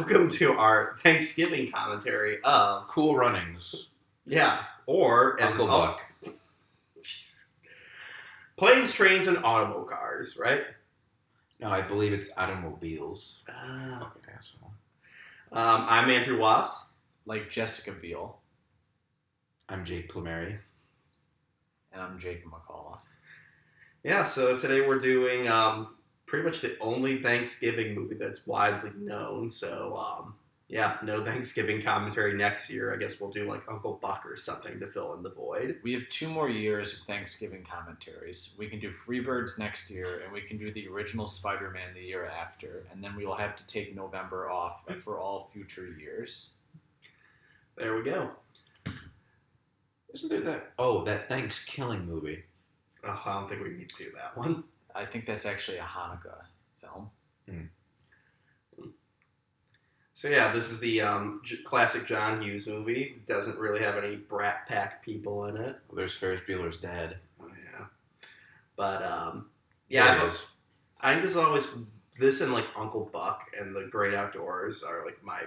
welcome to our Thanksgiving commentary of Cool Runnings. Yeah, or as Uncle it's also, Buck. Planes, Trains, and Automobiles, right? No, I believe it's automobiles. Uh, Fucking asshole. I'm Andrew Wass. Like Jessica Biel. I'm Jake Plemary. And I'm Jacob McCullough. Yeah, so today we're doing pretty much the only Thanksgiving movie that's widely known. So, no Thanksgiving commentary next year. I guess we'll do like Uncle Buck or something to fill in the void. We have 2 more years of Thanksgiving commentaries. We can do Freebirds next year, and we can do the original Spider-Man the year after, and then we will have to take November off for all future years. There we go. Isn't there that Thanksgiving movie? Oh, I don't think we need to do that one. I think that's actually a Hanukkah film. So yeah, this is the classic John Hughes movie. Doesn't really have any Brat Pack people in it. Well, there's Ferris Bueller's Dad. Oh yeah, but There it is. I think this and like Uncle Buck and The Great Outdoors are like my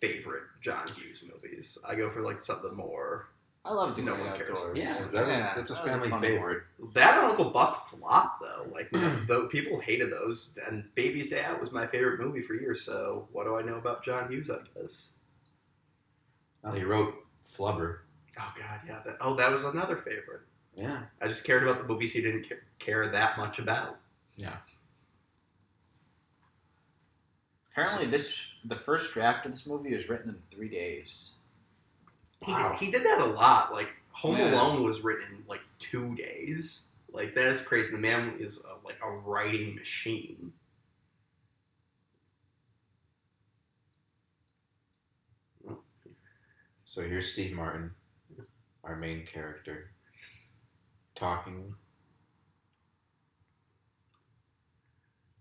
favorite John Hughes movies. I go for like something more. I love The No Great one cares. Outdoors. Yeah, that's a that was family fun favorite. That and Uncle Buck flopped though. Like though people hated those, and Baby's Dad was my favorite movie for years. So what do I know about John Hughes? I guess. Well, he wrote Flubber. Oh God, yeah. That was another favorite. Yeah. I just cared about the movies he didn't care that much about. Yeah. Apparently, the first draft of this movie was written in 3 days. Wow. He did that a lot. Like Home Yeah. Alone was written in like 2 days. Like that is crazy. The man is like a writing machine. So here's Steve Martin, our main character, talking.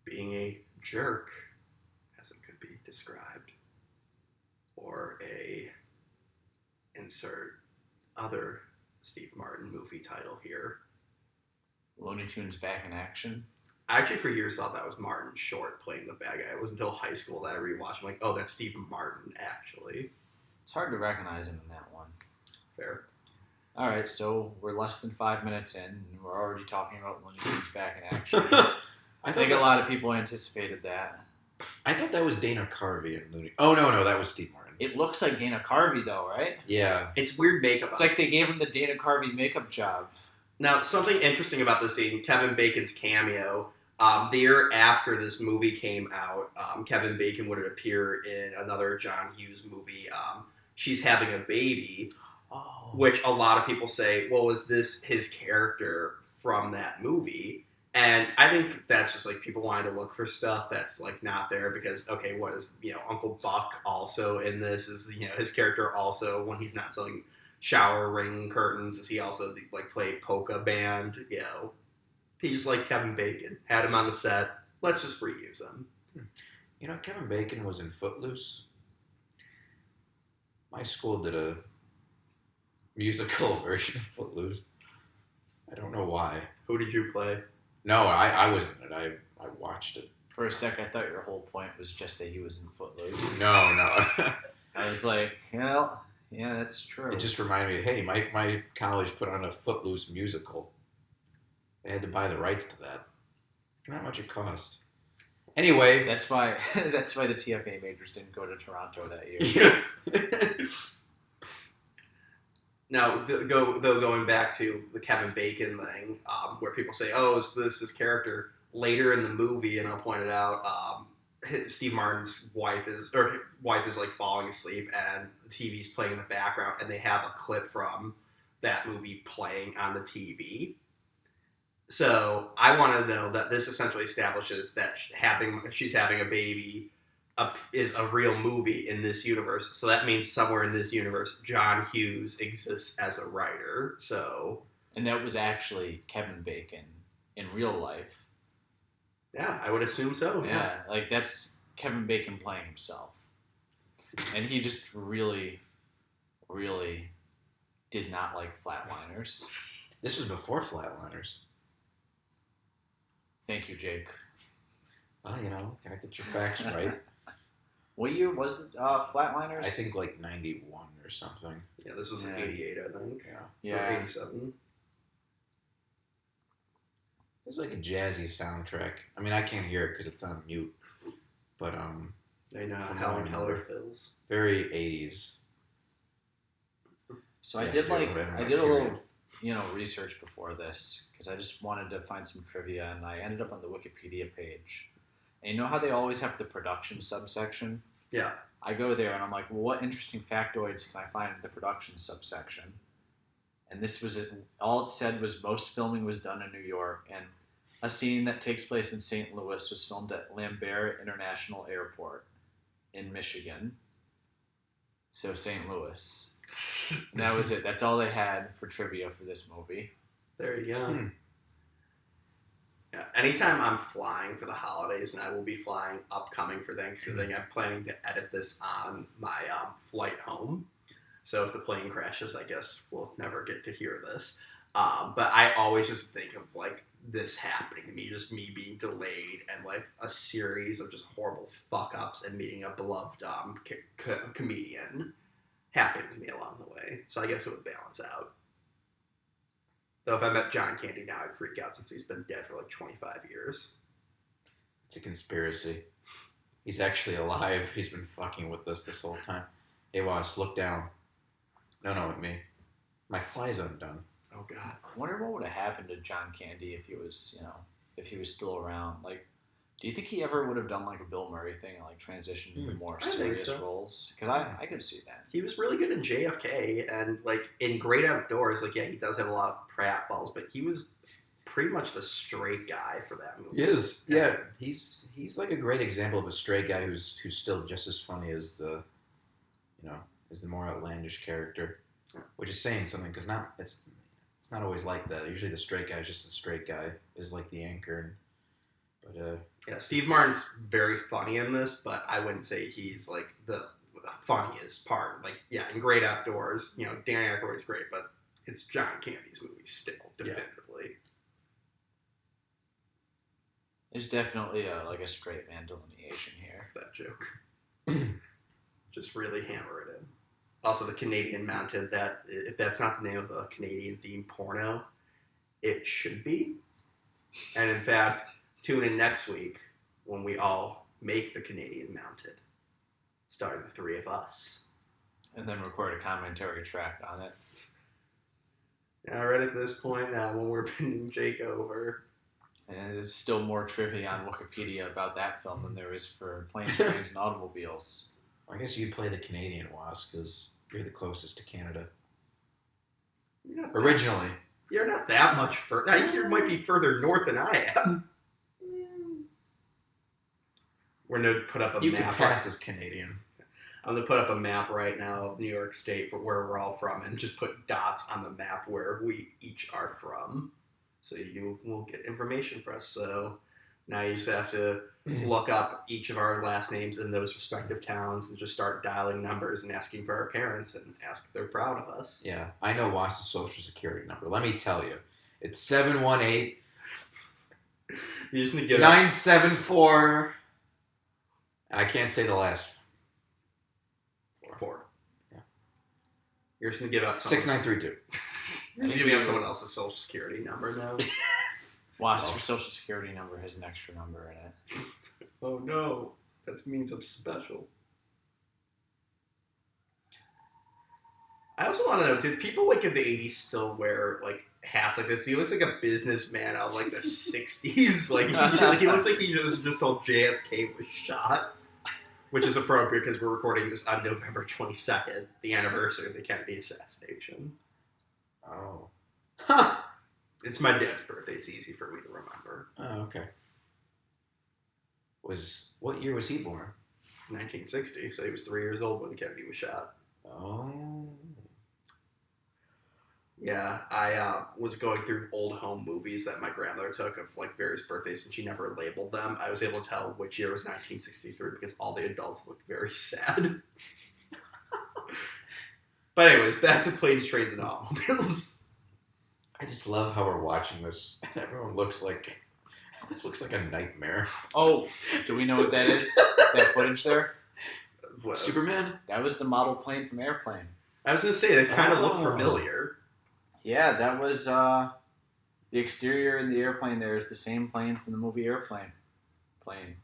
Being a jerk, as it could be described, or a insert other Steve Martin movie title here. Looney Tunes Back in Action. I actually for years thought that was Martin Short playing the bad guy. It wasn't until high school that I rewatched. I'm like, oh, that's Steve Martin actually. It's hard to recognize him in that one. Fair. All right, so we're less than 5 minutes in, and we're already talking about Looney Tunes Back in Action. I think a lot of people anticipated that. I thought that was Dana Carvey and Looney. Oh no, that was Steve Martin. It looks like Dana Carvey, though, right? Yeah. It's weird makeup. It's like they gave him the Dana Carvey makeup job. Now, something interesting about this scene, Kevin Bacon's cameo. The year after this movie came out, Kevin Bacon would appear in another John Hughes movie, She's Having a Baby, which a lot of people say, well, was this his character from that movie? And I think that's just like people wanting to look for stuff that's like not there because, okay, what is, Uncle Buck also in this? Is, his character also, when he's not selling shower ring curtains, does he also like play polka band? He's like Kevin Bacon. Had him on the set. Let's just reuse him. Kevin Bacon was in Footloose. My school did a musical version of Footloose. I don't know why. Who did you play? No, I wasn't in it. I watched it. For a sec, I thought your whole point was just that he was in Footloose. No. I was like, yeah, that's true. It just reminded me, hey, my college put on a Footloose musical. They had to buy the rights to that. I don't know how much it cost. Anyway. That's why the TFA majors didn't go to Toronto that year. Now, going back to the Kevin Bacon thing, where people say, oh, is this his character? Later in the movie, and I'll point it out, Steve Martin's wife is like falling asleep, and the TV's playing in the background, and they have a clip from that movie playing on the TV. So I want to know that this essentially establishes that She's Having a Baby is a real movie in this universe. So that means somewhere in this universe, John Hughes exists as a writer. So, and that was actually Kevin Bacon in real life. Yeah, I would assume so. Yeah, like that's Kevin Bacon playing himself. And he just really, really did not like Flatliners. This was before Flatliners. Thank you, Jake. Well, gotta get your facts right. What year was Flatliners? I think like 91 or something. Yeah, this was 88, I think. Yeah. Or 87. It's like a jazzy soundtrack. I mean, I can't hear it because it's on mute. But I know From Helen what I Keller remember. fills. very 80s. So I Yeah, did during like that I did a period. little research before this because I just wanted to find some trivia, and I ended up on the Wikipedia page. And you know how they always have the production subsection? Yeah. I go there and I'm like, well, what interesting factoids can I find in the production subsection? And this was it. All it said was most filming was done in New York, and a scene that takes place in St. Louis was filmed at Lambert International Airport in Michigan. So St. Louis. And that was it. That's all they had for trivia for this movie. There you go. Hmm. Yeah. Anytime I'm flying for the holidays, and I will be flying upcoming for Thanksgiving, I'm planning to edit this on my flight home. So if the plane crashes, I guess we'll never get to hear this. But I always just think of like this happening to me, just me being delayed, and like a series of just horrible fuck ups, and meeting a beloved comedian happening to me along the way. So I guess it would balance out. Though if I met John Candy now, I'd freak out since he's been dead for like 25 years. It's a conspiracy. He's actually alive. He's been fucking with us this whole time. Hey, Wass, look down. No, with me. My fly's undone. Oh God. I wonder what would have happened to John Candy if he was, if he was still around. Like, do you think he ever would have done like a Bill Murray thing and like transitioned into more I think serious so. roles? Because I could see that. He was really good in JFK, and like in Great Outdoors, like yeah, he does have a lot of pratfalls, but he was pretty much the straight guy for that movie. He is. Yeah, he's like a great example of a straight guy who's still just as funny as the more outlandish character, which is saying something because it's not always like that. Usually the straight guy is just the straight guy, is like the anchor. But Yeah, Steve Martin's very funny in this, but I wouldn't say he's like the funniest part. Like, yeah, in Great Outdoors, Danny Aykroyd's great, but it's John Candy's movie still, definitively. There's definitely a straight man delineation here. That joke. Just really hammer it in. Also, the Canadian Mounted, that if that's not the name of the Canadian themed porno, it should be. And in fact, tune in next week when we all make the Canadian Mounted, starting the three of us. And then record a commentary track on it. Now, right at this point, when we're bending Jake over, And there's still more trivia on Wikipedia about that film than there is for Planes, Trains, and Automobiles. I guess you'd play the Canadian Wasp because you're the closest to Canada. Originally. You're not that much further. I think you might be further north than I am. We're going to put up a You map. can pass as Canadian. I'm going to put up a map right now of New York State for where we're all from and just put dots on the map where we each are from. So you will get information for us. So now you just have to look up each of our last names in those respective towns and just start dialing numbers and asking for our parents and ask if they're proud of us. Yeah, I know Wass's social security number. Let me tell you. It's 718 You just need to give 974. I can't say the last 4. Yeah. You're just going to give out someone's... 6932. You're just giving out someone else's social security number now. Wasp, your social security number has an extra number in it. Oh no, that means I'm special. I also want to know, did people like in the 80s still wear like hats like this? He looks like a businessman out of like the 60s. Like he looks like he was just told JFK was shot, which is appropriate because we're recording this on November 22nd, the anniversary of the Kennedy assassination. Oh. Huh. It's my dad's birthday. It's easy for me to remember. Oh, okay. What year was he born? 1960, so he was 3 years old when Kennedy was shot. Oh. Yeah, I was going through old home movies that my grandmother took of like various birthdays, and she never labeled them. I was able to tell which year was 1963 because all the adults looked very sad. But anyways, back to Planes, Trains, and Automobiles. I just love how we're watching this, and everyone looks like a nightmare. Oh, do we know what that is? That footage there? Superman? That was the model plane from Airplane. I was gonna say that kind of looked Oh. familiar. Yeah, that was the exterior in the airplane. There is the same plane from the movie Airplane. Plane.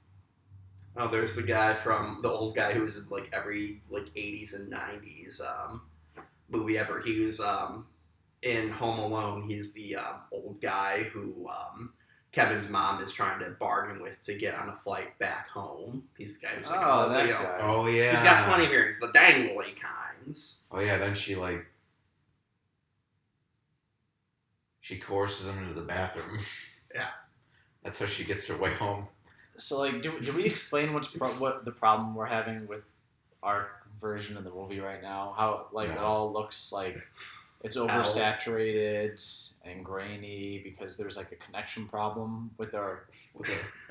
Oh, there's the guy from the old guy who was in like every like 80s and 90s movie ever. He was in Home Alone. He's the old guy who Kevin's mom is trying to bargain with to get on a flight back home. He's the guy who's like, Oh, that you know, guy. Oh yeah. she's got plenty of earrings, the dangly kinds. Oh yeah. Then she coerces him into the bathroom. Yeah. That's how she gets her way home. So, like, do we explain what the problem we're having with our version of the movie right now? How, like, it all looks like it's oversaturated and grainy because there's, like, a connection problem with our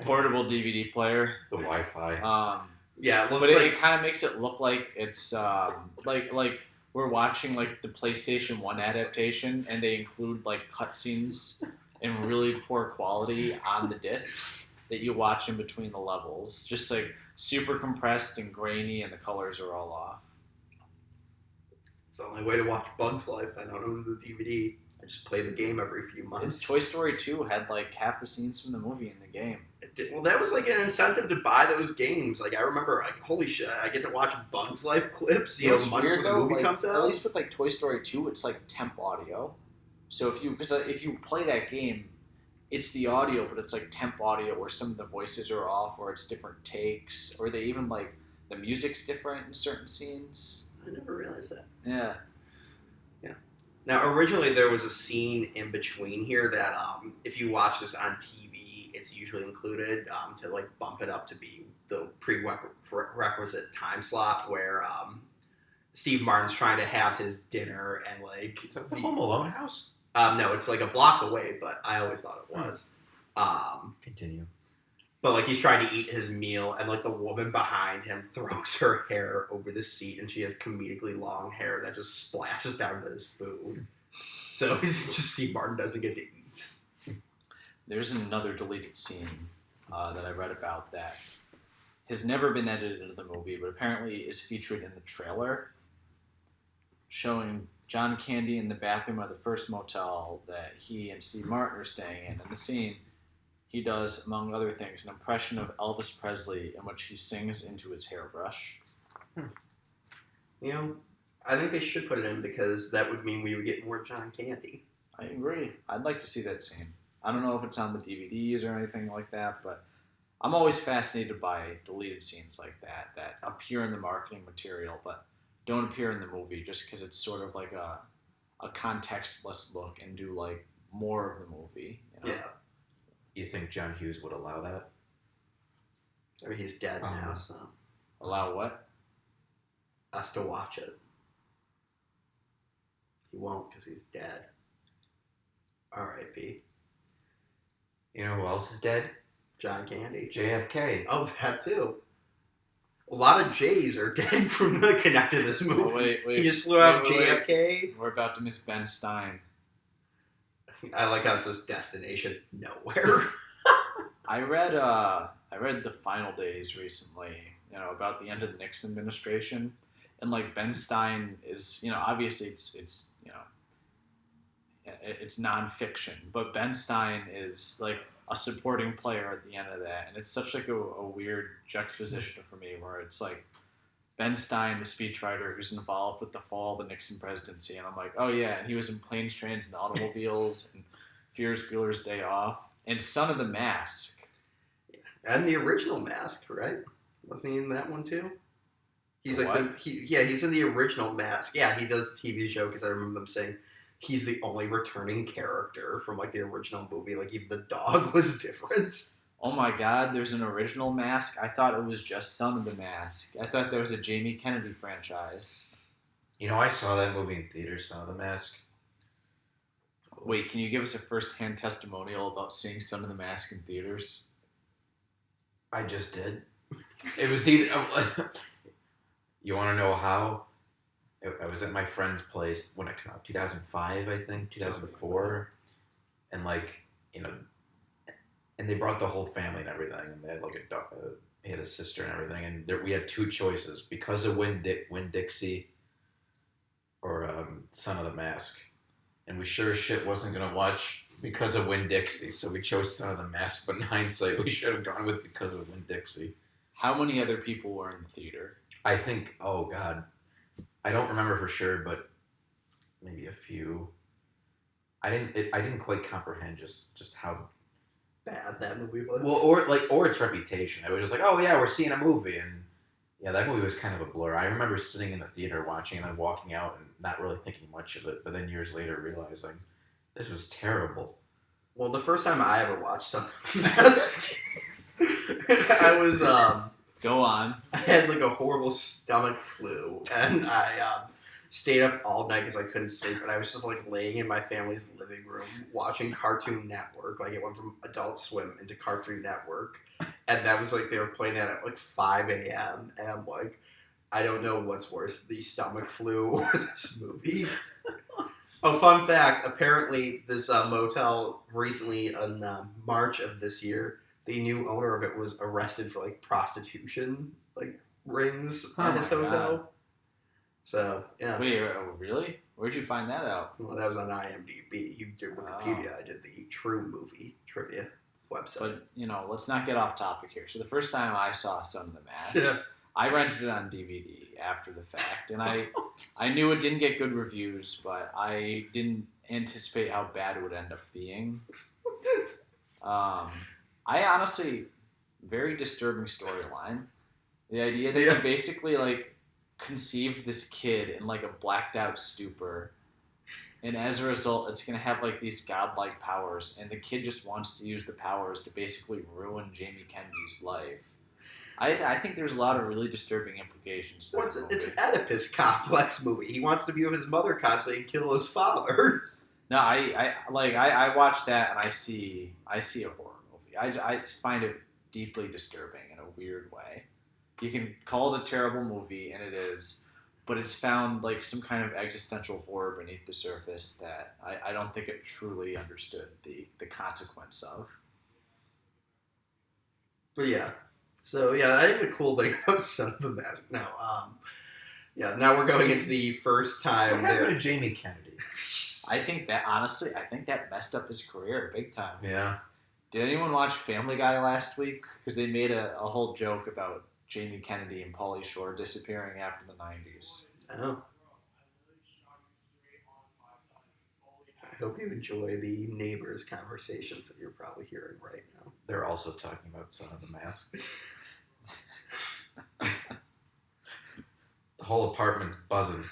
portable DVD player. The Wi-Fi. Yeah, it But looks like it kind of makes it look like it's, like we're watching, like, the PlayStation 1 adaptation and they include, like, cutscenes in really poor quality on the disc that you watch in between the levels. Just like super compressed and grainy and the colors are all off. it's the only way to watch Bugs Life. I don't own the DVD. I just play the game every few months. It's Toy Story 2 had like half the scenes from the movie in the game. Well, that was like an incentive to buy those games. Like I remember, like holy shit, I get to watch Bugs Life clips. You know, It's months weird before the though, movie like, comes out. at least with like Toy Story 2, it's like temp audio. So if you play that game, it's the audio, but it's like temp audio where some of the voices are off, or it's different takes, or they even like the music's different in certain scenes. I never realized that. Yeah. Now, originally there was a scene in between here that, if you watch this on TV, it's usually included to like bump it up to be the prerequisite time slot where Steve Martin's trying to have his dinner and like Is that the Home Alone house? no, it's like a block away, but I always thought it was. Continue. But like he's trying to eat his meal, and like the woman behind him throws her hair over the seat, and she has comedically long hair that just splashes down to his food. So just Steve Martin doesn't get to eat. There's another deleted scene that I read about that has never been edited into the movie, but apparently is featured in the trailer, showing John Candy in the bathroom of the first motel that he and Steve Martin are staying in. In the scene, he does, among other things, an impression of Elvis Presley in which he sings into his hairbrush. You know, I think they should put it in because that would mean we would get more John Candy. I agree. I'd like to see that scene. I don't know if it's on the DVDs or anything like that, but I'm always fascinated by deleted scenes like that appear in the marketing material, but don't appear in the movie just because it's sort of like a contextless look and do like more of the movie. You know? Yeah. You think John Hughes would allow that? I mean, he's dead now, so Allow what? us to watch it. He won't because he's dead. R.I.P. You know who else is dead? John Candy. JFK. Oh, that too. A lot of J's are dead from the connected to this movie. Oh, wait. He just flew out wait. JFK. We're about to miss Ben Stein. I like how it says destination nowhere. I read The Final Days recently, about the end of the Nixon administration, and like Ben Stein is, obviously it's it's nonfiction, but Ben Stein is like a supporting player at the end of that, and it's such like a weird juxtaposition for me where it's like Ben Stein, the speechwriter who's involved with the fall of the Nixon presidency, and I'm like, oh yeah, and he was in Planes, Trains, and Automobiles, and Ferris Bueller's Day Off, and Son of the Mask. And the original Mask, right? Wasn't he in that one too? He's like What? he's in the original Mask. Yeah, he does the TV show because I remember them saying he's the only returning character from like the original movie. Like even the dog was different. Oh my God, there's an original Mask? I thought it was just Son of the Mask. I thought there was a Jamie Kennedy franchise. You know, I saw that movie in theaters, Son of the Mask. Wait, can you give us a first-hand testimonial about seeing Son of the Mask in theaters? I just did. It was either... You want to know how? I was at my friend's place when it came out, 2005, I think, 2004. And, and they brought the whole family and everything. And they had, he had a sister and everything, and we had two choices because of Winn-Dixie or Son of the Mask, and we sure as shit wasn't gonna watch because of Winn-Dixie, so we chose Son of the Mask. But in hindsight, we should have gone with because of Winn-Dixie. How many other people were in the theater? I think. Oh God, I don't remember for sure, but maybe a few. I didn't quite comprehend just how bad that movie was. well, or its reputation. It was just like, oh yeah, we're seeing a movie, and yeah, that movie was kind of a blur. I remember sitting in the theater watching and then walking out and not really thinking much of it, but then years later realizing this was terrible. Well, the first time I ever watched something, I was Go on. I had like a horrible stomach flu, and I stayed up all night because I couldn't sleep, and I was just like laying in my family's living room watching Cartoon Network. Like it went from Adult Swim into Cartoon Network, and that was like they were playing that at like 5 a.m. and I'm like, I don't know what's worse, the stomach flu or this movie. Oh, fun fact! Apparently, this motel recently in March of this year, the new owner of it was arrested for like prostitution, like rings in his hotel. God. So, yeah. Wait, really? Where'd you find that out? Well, that was on IMDb. You did Wikipedia. I did the True Movie trivia website. But, let's not get off topic here. So the first time I saw Son of the Mask, Yeah. I rented it on DVD after the fact, and I knew it didn't get good reviews, but I didn't anticipate how bad it would end up being. I honestly, very disturbing storyline. The idea that he basically, like, conceived this kid in, like, a blacked out stupor, and as a result, it's going to have, like, these godlike powers, and the kid just wants to use the powers to basically ruin Jamie Kennedy's life. I think there's a lot of really disturbing implications to It's an Oedipus complex movie. He wants to be with his mother constantly and kill his father. No, I watch that and I see a horror movie. I find it deeply disturbing in a weird way. You can call it a terrible movie, and it is, but it's found like some kind of existential horror beneath the surface that I don't think it truly understood the consequence of. But yeah. So, yeah, I think the cool thing about Son of the Mask now, now we're going into the first time. What happened to Jamie Kennedy? I think that messed up his career big time. Yeah. Did anyone watch Family Guy last week? Because they made a whole joke about Jamie Kennedy and Pauly Shore disappearing after the 90s. Oh. I hope you enjoy the neighbors' conversations that you're probably hearing right now. They're also talking about Son of the Mask. The whole apartment's buzzing.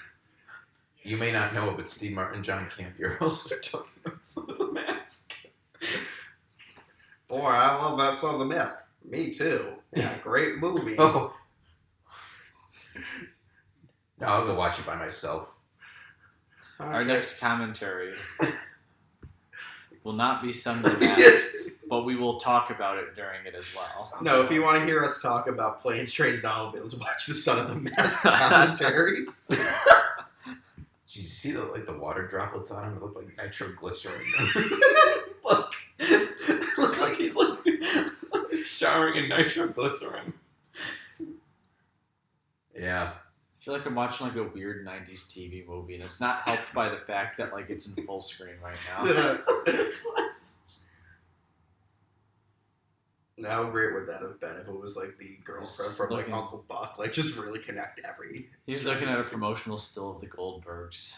You may not know it, but Steve Martin and John Campion also talking about Son of the Mask. Boy, I love that Son of the Mask. Me too. Yeah, great movie. Oh. No, I'll go watch it by myself. Our next commentary will not be Son of the Mask, but we will talk about it during it as well. No, if you want to hear us talk about planes, trains, and automobiles, watch the Son of the Mask commentary. Did you see the water droplets on him? It looked like nitroglycerin. Look, it looks like he's like showering in nitroglycerin. Yeah. I feel like I'm watching like a weird 90s TV movie, and it's not helped by the fact that like it's in full screen right now. How great would that have been if it was like the girlfriend from like Uncle Buck, like just really connect every. He's looking at a promotional still of the Goldbergs.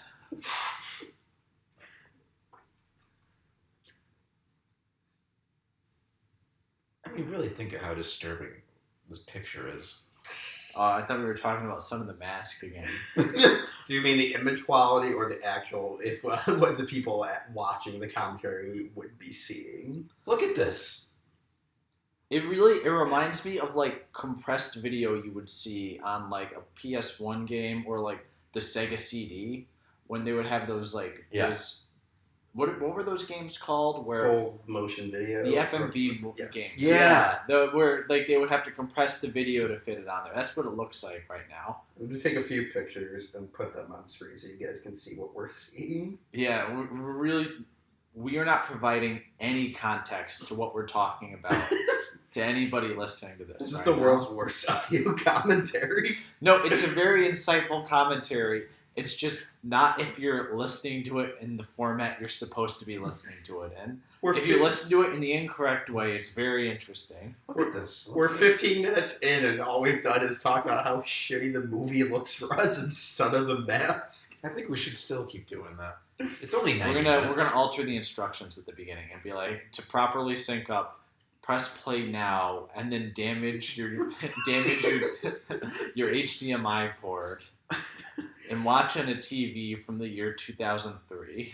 I mean, really think of how disturbing this picture is. I thought we were talking about Son of the Mask again. Do you mean the image quality or the actual, what the people watching the commentary would be seeing? Look at this. It reminds me of like compressed video you would see on like a PS1 game or like the Sega CD when they would have those like those. What were those games called? Where full motion video. The FMV games. Yeah. Where like they would have to compress the video to fit it on there. That's what it looks like right now. I'm going to take a few pictures and put them on screen so you guys can see what we're seeing. Yeah, we are not providing any context to what we're talking about. to anybody listening to this. This is right the now. world's worst audio commentary. No, it's a very insightful commentary. It's just not if you're listening to it in the format you're supposed to be listening to it in. If you listen to it in the incorrect way, it's very interesting. Look at this. We're 15 minutes in, and all we've done is talk about how shitty the movie looks for us in Son of the Mask. I think we should still keep doing that. It's only 90 We're minutes. gonna alter the instructions at the beginning and be like, to properly sync up, press play now, and then damage your your HDMI cord, and watch on a TV from the year 2003.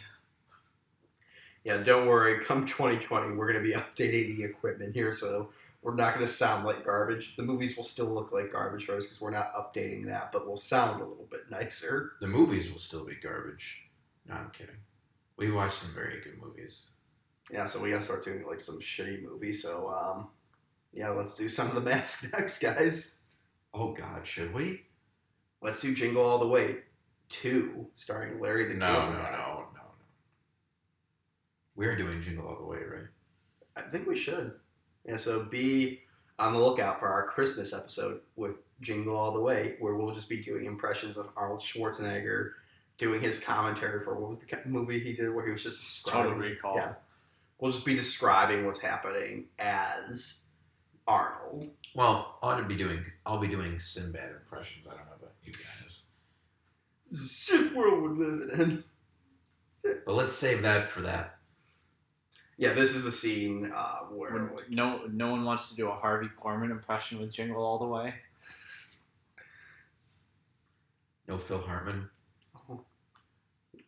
Yeah, don't worry. Come 2020, we're going to be updating the equipment here, so we're not going to sound like garbage. The movies will still look like garbage for us because we're not updating that, but we'll sound a little bit nicer. The movies will still be garbage. No, I'm kidding. We watched some very good movies. Yeah, so we got to start doing like some shitty movies. So, yeah, let's do Son of the Mask next, guys. Oh, God, should we? Let's do Jingle All the Way 2, starring Larry the No. Cable Guy. We're doing Jingle All the Way, right? I think we should. Yeah, so be on the lookout for our Christmas episode with Jingle All the Way, where we'll just be doing impressions of Arnold Schwarzenegger doing his commentary for what was the movie he did where he was just describing. Total Recall. Yeah. We'll just be describing what's happening as Arnold. Well, I'll be doing Sinbad impressions. I don't know about you guys. This is a sick world we're living in. But let's save that for that. Yeah, this is the scene where When like, no one wants to do a Harvey Korman impression with Jingle All the Way. No Phil Hartman.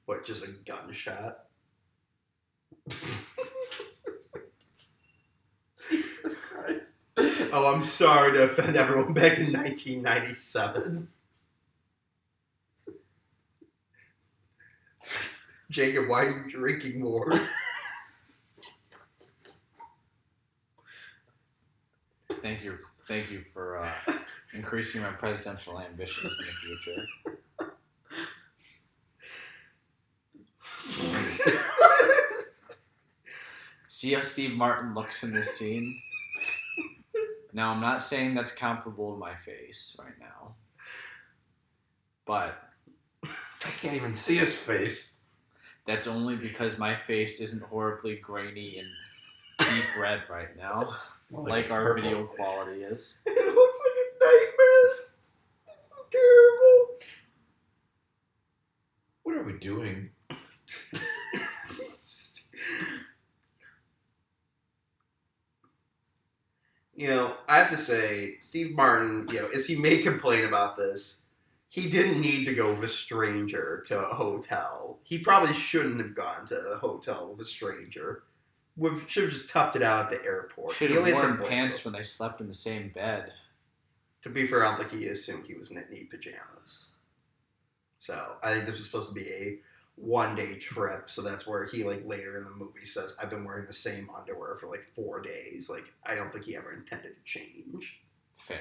what, just a gunshot? Jesus Christ. Oh, I'm sorry to offend everyone back in 1997. Jacob, why are you drinking more? Thank you for increasing my presidential ambitions in the future. See how Steve Martin looks in this scene? Now, I'm not saying that's comparable to my face right now. But I can't even see his face. that's only because my face isn't horribly grainy and deep red right now, like our purple. video quality is. It looks like a nightmare. This is terrible. What are we doing? You know, I have to say, Steve Martin, you know, as he may complain about this, he didn't need to go with a stranger to a hotel. He probably shouldn't have gone to a hotel with a stranger. Should have just toughed it out at the airport. Should He have only worn said pants boys. when they slept in the same bed. To be fair, I don't think he assumed he was in knee pajamas. So I think this was supposed to be a one-day trip. So that's where he, like, later in the movie says, I've been wearing the same underwear for, like, 4 days. Like, I don't think he ever intended to change. Fair.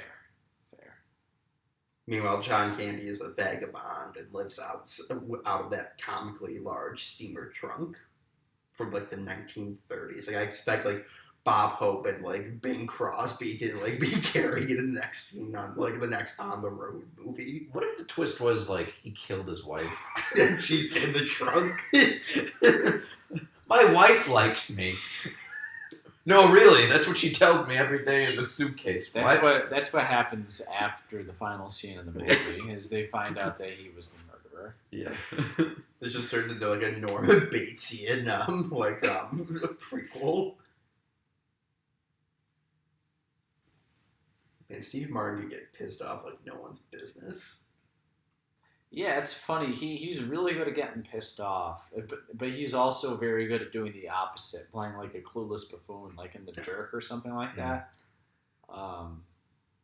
Meanwhile, John Candy is a vagabond and lives out of that comically large steamer trunk from, like, the 1930s. Like, I expect, like, Bob Hope and, like, Bing Crosby to, like, be carrying the next scene on, like, the next On the Road movie. What if the twist was, like, he killed his wife? And she's in the trunk. My wife likes me. No, really, that's what she tells me every day in the suitcase. That's what happens after the final scene of the movie, is they find out that he was the murderer. Yeah. It just turns into, like, a Norman Batesian, prequel. And Steve Martin could get pissed off like no one's business. Yeah, it's funny. He's really good at getting pissed off, but he's also very good at doing the opposite, playing like a clueless buffoon, like in The Jerk or something like that.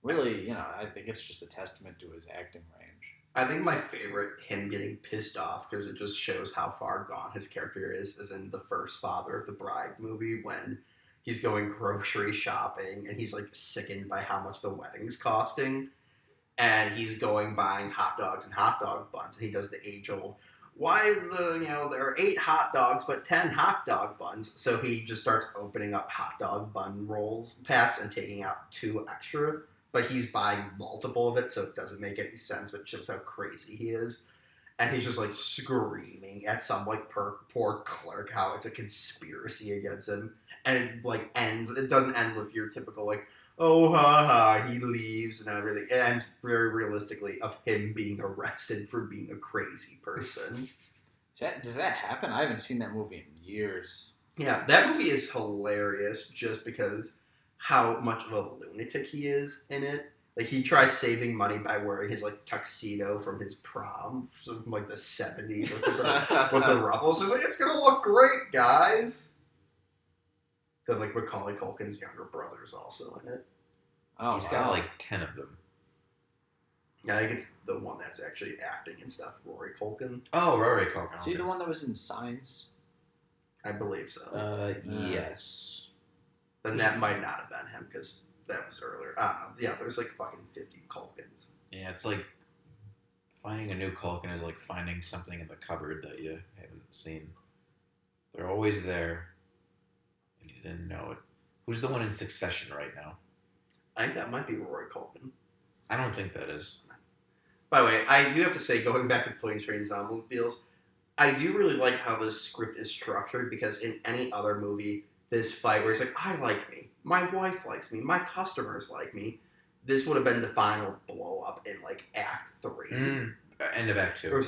Really, you know, I think it's just a testament to his acting range. I think my favorite, him getting pissed off, because it just shows how far gone his character is in the first Father of the Bride movie when he's going grocery shopping and he's like sickened by how much the wedding's costing. And he's going buying hot dogs and hot dog buns. And he does the age-old, why there are 8 hot dogs but 10 hot dog buns. So he just starts opening up hot dog bun rolls packs and taking out 2 extra. But he's buying multiple of it, so it doesn't make any sense, but shows how crazy he is. And he's just like screaming at some like poor clerk how it's a conspiracy against him. And it like ends. It doesn't end with your typical like, oh ha ha, he leaves and everything. It ends very realistically of him being arrested for being a crazy person. Does that happen? I haven't seen that movie in years. Yeah, that movie is hilarious just because how much of a lunatic he is in it. Like, he tries saving money by wearing his, like, tuxedo from his prom from, like, the 70s with the ruffles. He's like, it's gonna look great, guys. Because, like, Macaulay Culkin's younger brother's also in it. Oh, He's got, like, 10 of them. Yeah, I think it's the one that's actually acting and stuff, Rory Culkin. Oh, Rory Culkin. Is he the one that was in Signs? I believe so. Yes. Then that might not have been him, because that was earlier. I don't know. Yeah, there's like fucking 50 Culkins. Yeah, it's like finding a new Culkin is like finding something in the cupboard that you haven't seen. They're always there, and you didn't know it. Who's the one in Succession right now? I think that might be Rory Culkin. I don't think that is. By the way, I do have to say, going back to Planes, Trains, and Automobiles, I do really like how this script is structured, because in any other movie, this fight where it's like, I like me, my wife likes me, my customers like me, this would have been the final blow up in like Act 3. End of Act 2. Or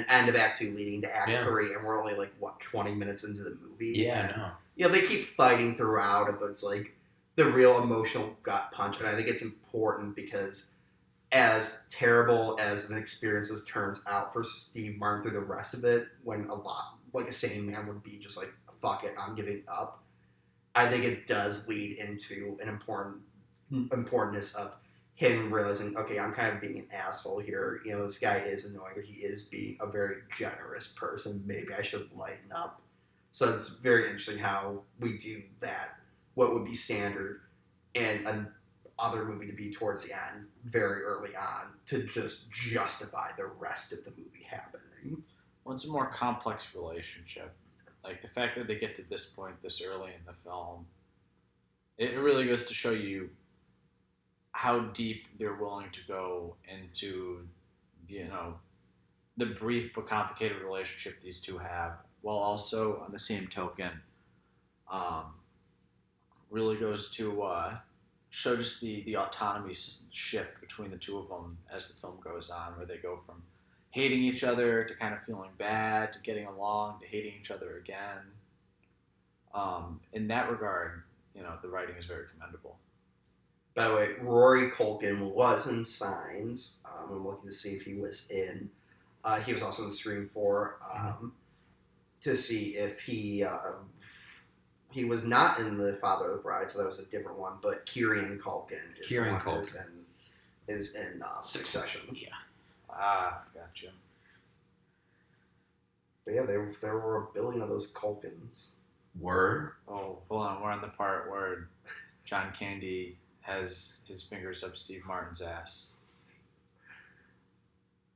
end of Act 2 leading to Act 3, and we're only like, what, 20 minutes into the movie? Yeah, I know. Yeah, they keep fighting throughout it, but it's like the real emotional gut punch, and I think it's important because as terrible as an experience this turns out for Steve Martin through the rest of it, when a lot, like a sane man would be just like, fuck it, I'm giving up, I think it does lead into an importantness of him realizing, okay, I'm kind of being an asshole here. You know, this guy is annoying, but he is being a very generous person. Maybe I should lighten up. So it's very interesting how we do that. What would be standard in another movie to be towards the end, very early on, to just justify the rest of the movie happening. Well, it's a more complex relationship. Like, the fact that they get to this point this early in the film, it really goes to show you how deep they're willing to go into, you know, the brief but complicated relationship these two have, while also, on the same token, really goes to show just the autonomy shift between the two of them as the film goes on, where they go from hating each other to kind of feeling bad to getting along to hating each other again. In that regard, you know, the writing is very commendable. By the way, Rory Culkin was in Signs. I'm looking to see if he was in. He was also in Scream 4 to see if he was not in The Father of the Bride, so that was a different one. But Kieran Culkin is in Succession. Yeah. Ah, gotcha. But yeah, there were a billion of those Culkins. Word? Oh, hold on. We're on the part where John Candy has his fingers up Steve Martin's ass.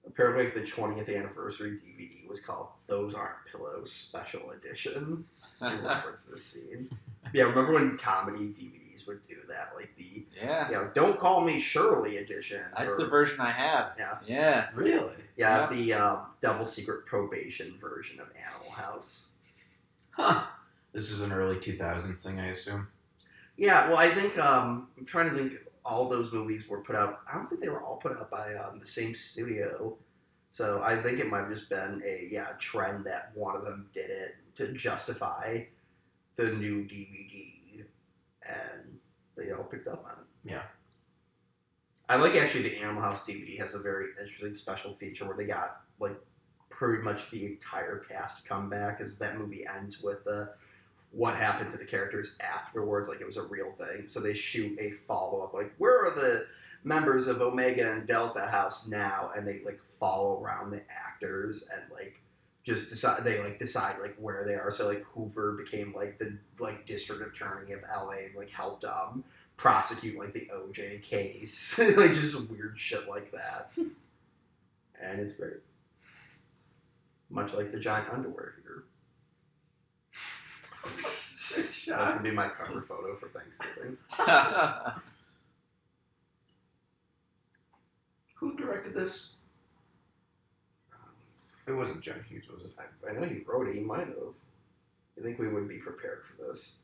Apparently, the 20th anniversary DVD was called "Those Aren't Pillows Special Edition." To reference this scene. Yeah, remember when comedy DVDs would do that, like the "Don't Call Me Shirley" edition. That's the version I have. Yeah. Really? Yeah, the double secret probation version of Animal House. Huh. This is an early 2000s thing, I assume. Yeah, well, I think I'm trying to think. All those movies were put out. I don't think they were all put out by the same studio. So I think it might have just been a trend that one of them did it to justify the new DVD, and they all picked up on it. Yeah. I like actually the Animal House DVD has a very interesting special feature where they got like pretty much the entire cast to come back, as that movie ends with what happened to the characters afterwards, like it was a real thing. So they shoot a follow-up, like, where are the members of Omega and Delta House now? And they like follow around the actors and like just decide where they are. So like Hoover became like the district attorney of LA and like helped prosecute like the OJ case. Like just weird shit like that. And it's great. much like the giant underwear here. That's gonna be my cover photo for Thanksgiving. Who directed this? It wasn't John Hughes, was it? I know he wrote it. He might have. I think we would be prepared for this.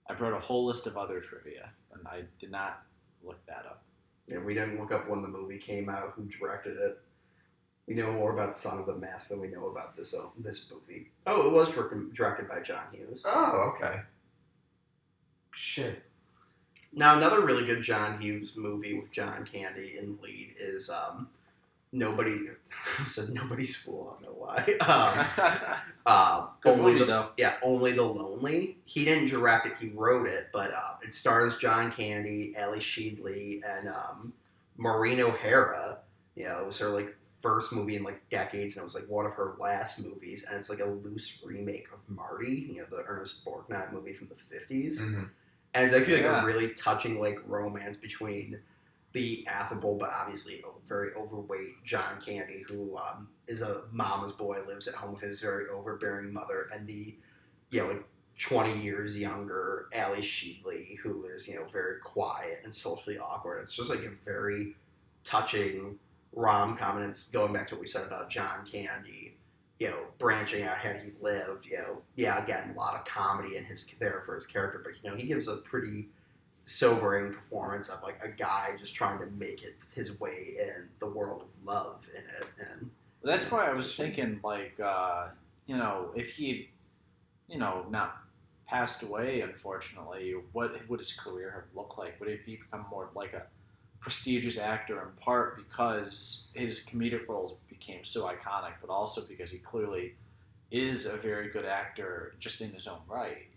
I brought a whole list of other trivia, and I did not look that up. Yeah, we didn't look up when the movie came out, who directed it. We know more about Son of the Mask than we know about this movie. Oh, it was directed by John Hughes. Oh, okay. Shit. Now, another really good John Hughes movie with John Candy in the lead is Nobody. I said Nobody's Fool. I don't know why. Good movie, though. Yeah, Only the Lonely. He didn't direct it. He wrote it, but it stars John Candy, Ali Sheedley, and Maureen O'Hara. Yeah, it was her like first movie in like decades, and it was like one of her last movies. And it's like a loose remake of Marty, the Ernest Borgnine movie from the 50s. Mm-hmm. And it's actually like a really touching like romance between the affable but obviously very overweight John Candy, who is a mama's boy, lives at home with his very overbearing mother, and the like 20 years younger Ali Sheedley, who is very quiet and socially awkward. It's just like a very touching rom-com, and it's going back to what we said about John Candy, branching out how he lived. Again, a lot of comedy in there for his character, but he gives a pretty sobering performance of like a guy just trying to make it his way in the world of love in it. And that's why I was thinking, like, if he'd, not passed away, unfortunately, what would his career have looked like? Would he become more like a prestigious actor, in part because his comedic roles became so iconic, but also because he clearly is a very good actor just in his own right?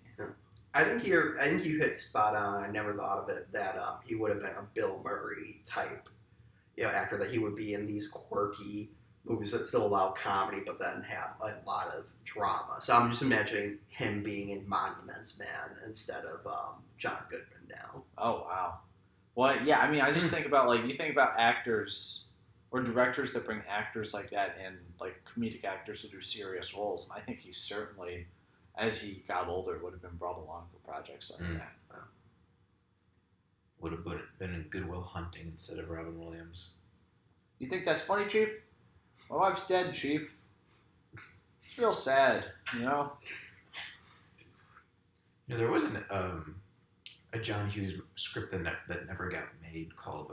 I think you hit spot on. I never thought of it that he would have been a Bill Murray type, actor, that he would be in these quirky movies that still allow comedy, but then have a lot of drama. So I'm just imagining him being in Monuments Man instead of John Goodman now. Oh wow. Well, yeah. I mean, I just think about you think about actors or directors that bring actors like that in, like comedic actors who do serious roles, and I think he certainly, as he got older, would have been brought along for projects like that. Would have been in Good Will Hunting instead of Robin Williams. You think that's funny, Chief? My wife's dead, Chief. It's real sad, There wasn't a John Hughes script that never got made called,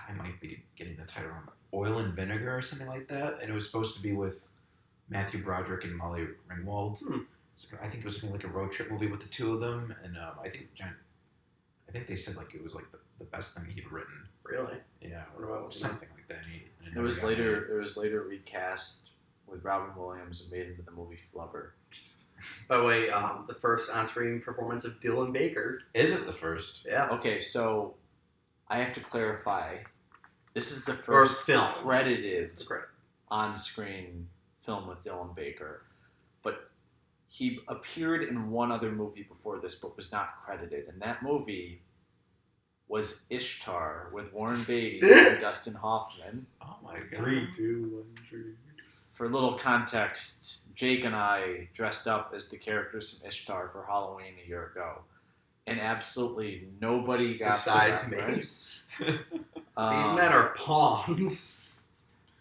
I might be getting the title wrong, Oil and Vinegar or something like that, and it was supposed to be with Matthew Broderick and Molly Ringwald. So I think it was something like a road trip movie with the two of them, and I think they said like it was like the best thing he'd written. Really? Yeah, or something like that. It was later recast with Robin Williams and made into the movie Flubber. By the way, the first on-screen performance of Dylan Baker. Is it the first? Yeah. Okay, so I have to clarify. This is the first film credited on-screen film with Dylan Baker, but he appeared in one other movie before this, but was not credited, and that movie was Ishtar with Warren Beatty and Dustin Hoffman. Oh my god! 3, 2, 1, 3. For a little context, Jake and I dressed up as the characters from Ishtar for Halloween a year ago, and absolutely nobody got besides the reference. me. These men are pawns.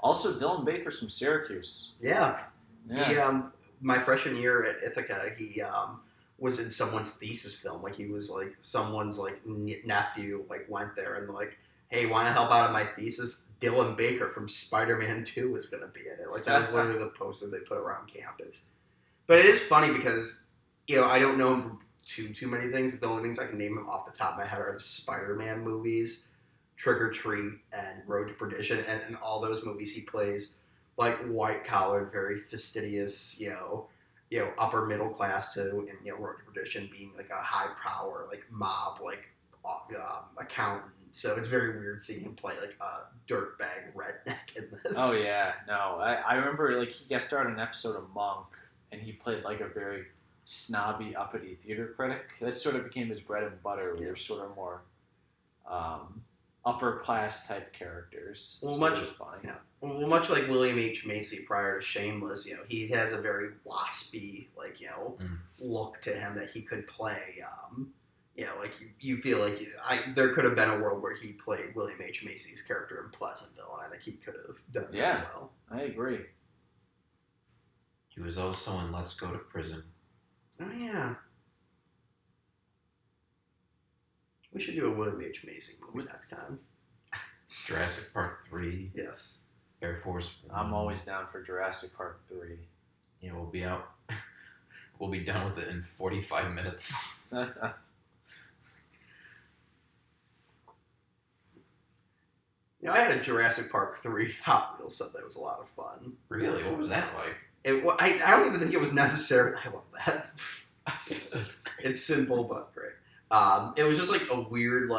Also, Dylan Baker's from Syracuse. Yeah. Yeah. He, my freshman year at Ithaca, he was in someone's thesis film. Like, he was like someone's like nephew went there and like, hey, want to help out on my thesis? Dylan Baker from Spider-Man 2 is going to be in it. Like, that was literally the poster they put around campus. But it is funny because, I don't know him from too many things. The only things I can name him off the top of my head are the Spider-Man movies, Trick or Treat, and Road to Perdition. And in all those movies, he plays like white-collared, very fastidious, upper middle class too, and Road to Perdition being like a high-power, like mob, accountant. So it's very weird seeing him play like a dirtbag redneck in this. Oh yeah, no, I remember he guest starred in an episode of Monk, and he played like a very snobby, uppity theater critic. That sort of became his bread and butter. We were sort of more upper class type characters. Well, so much it was funny. Yeah, Well, much like William H. Macy prior to Shameless, he has a very waspy, look to him that he could play. You feel like there could have been a world where he played William H. Macy's character in Pleasantville, and I think he could have done that well. I agree. He was also in Let's Go to Prison. Oh, yeah. We should do a William H. Macy movie next time. Jurassic Park 3. Yes. Air Force One. I'm always down for Jurassic Park 3. Yeah, we'll be out. We'll be done with it in 45 minutes. I had a Jurassic Park 3 Hot Wheels set that was a lot of fun. Really? What was that like? I don't even think it was necessary. I love that. It's simple but great. It was just like a weird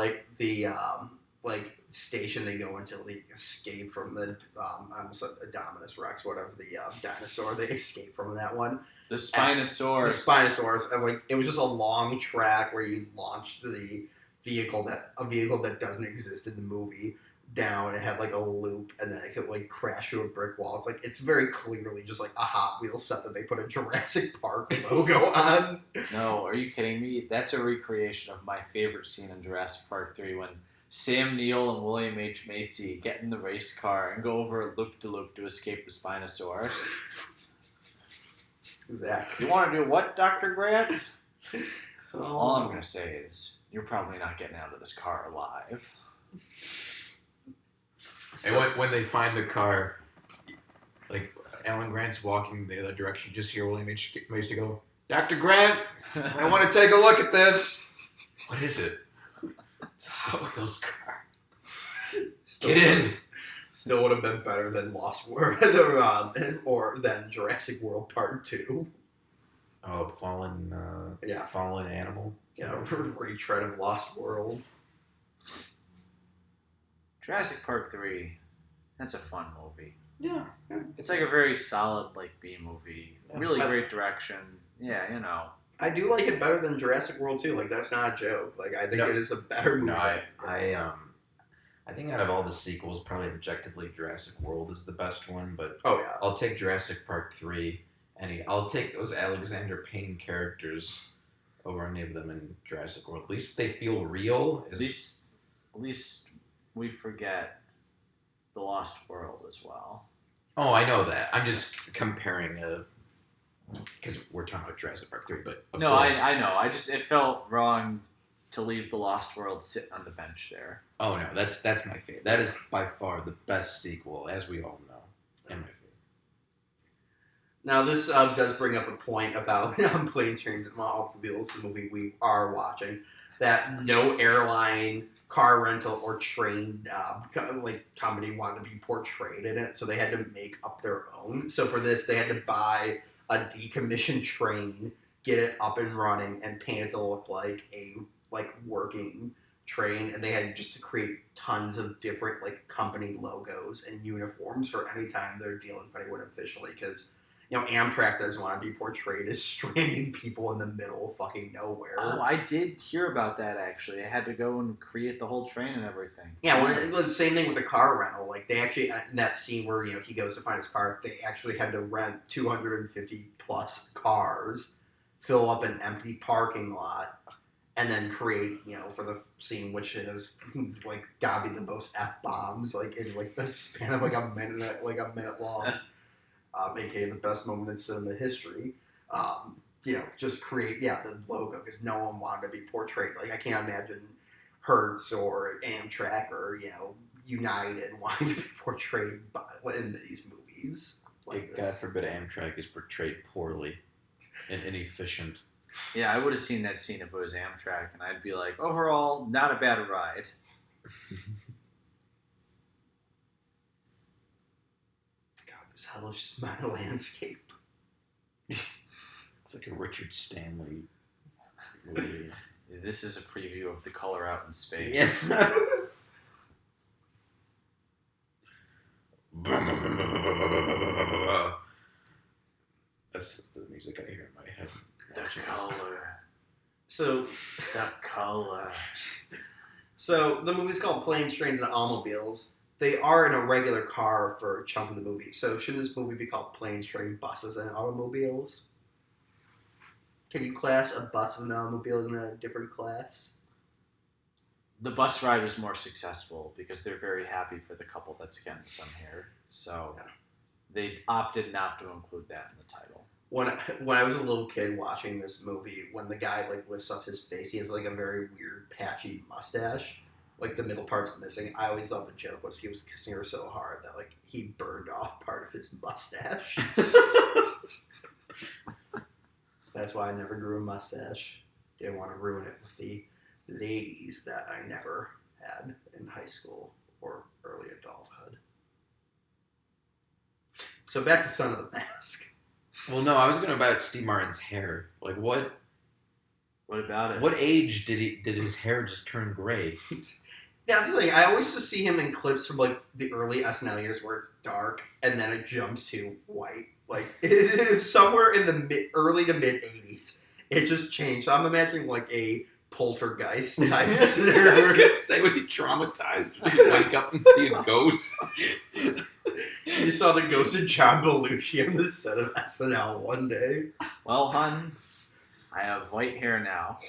station they go until they escape from the I almost said Indominus Rex, whatever the dinosaur they escape from that one. The Spinosaurus. The Spinosaurus. And it was just a long track where you launched a vehicle that doesn't exist in the movie down. It had a loop, and then it could crash through a brick wall. It's very clearly just a Hot Wheels set that they put a Jurassic Park logo on. No, are you kidding me? That's a recreation of my favorite scene in Jurassic Park 3 when Sam Neill and William H. Macy get in the race car and go over a loop-de-loop to escape the Spinosaurus. Exactly. You want to do what, Dr. Grant? All I'm going to say is, you're probably not getting out of this car alive. And when they find the car, Alan Grant's walking the other direction, just hear William H. Macy go, Dr. Grant, I want to take a look at this. What is it? It's a Hot Wheels car. Get in. Still would have been better than Lost World or than Jurassic World Part 2. Oh, fallen animal. Yeah, retread of Lost World. Jurassic Park 3, that's a fun movie. Yeah. It's a very solid, B movie. Really great direction. Yeah, I do like it better than Jurassic World 2. That's not a joke. I think it is a better movie. No, I think out of all the sequels, probably objectively Jurassic World is the best one, but I'll take Jurassic Park 3, and I'll take those Alexander Payne characters over any of them in Jurassic World. At least they feel real. At least we forget The Lost World as well. Oh, I know that. I'm just comparing because we're talking about Jurassic Park 3, but of course. I know. It felt wrong to leave The Lost World sitting on the bench there. Oh no, that's my favorite. That is by far the best sequel, as we all know, and my favorite. Now this does bring up a point about Planes, Trains, and Automobiles, the movie we are watching, that no airline, car rental, or train comedy wanted to be portrayed in it, so they had to make up their own. So for this, they had to buy a decommissioned train, get it up and running, and paint it to look like a working train, and they had just to create tons of different company logos and uniforms for any time they're dealing with anyone officially, because Amtrak doesn't want to be portrayed as stranding people in the middle of fucking nowhere. Oh, I did hear about that, actually. I had to go and create the whole train and everything. Yeah, well, it was the same thing with the car rental. They actually, in that scene where, he goes to find his car, they actually had to rent 250 plus cars, fill up an empty parking lot, and then create, for the scene, which is, gotta be the most F-bombs, in, the span of, a minute long. AKA the best moment in cinema history, just create, the logo, because no one wanted to be portrayed. I can't imagine Hertz or Amtrak or, United wanting to be portrayed in these movies. God forbid Amtrak is portrayed poorly and inefficient. Yeah, I would have seen that scene if it was Amtrak, and I'd be like, overall, not a bad ride. This hellish landscape. It's like a Richard Stanley movie. This is a preview of The Color Out in Space. Yes. That's the music I hear in my head. The color. So, the color. So the movie's called Planes, Trains, and Automobiles. they are in a regular car for a chunk of the movie. So should this movie be called Planes, Train, Buses, and Automobiles? Can you class a bus and an automobile in a different class? The bus ride was more successful because they're very happy for the couple that's getting some hair. So they opted not to include that in the title. When I was a little kid watching this movie, when the guy like lifts up his face, he has like a very weird patchy mustache. Like the middle part's missing. I always thought the joke was he was kissing her so hard that like he burned off part of his mustache. That's why I never grew a mustache. Didn't want to ruin it with the ladies that I never had in high school or early adulthood. So back to Son of the Mask. Well, no, I was going to about Steve Martin's hair. Like, what about it? What age did his hair just turn gray? Yeah, the thing, I always just see him in clips from like the early SNL years where it's dark and then it jumps to white. Like it's somewhere in the early to mid '80s, it just changed. So I'm imagining like a poltergeist type scenario. I was gonna say, was he traumatized? Did he wake up and see a ghost? You saw the ghost of John Belushi on the set of SNL one day. Well, hun, I have white hair now.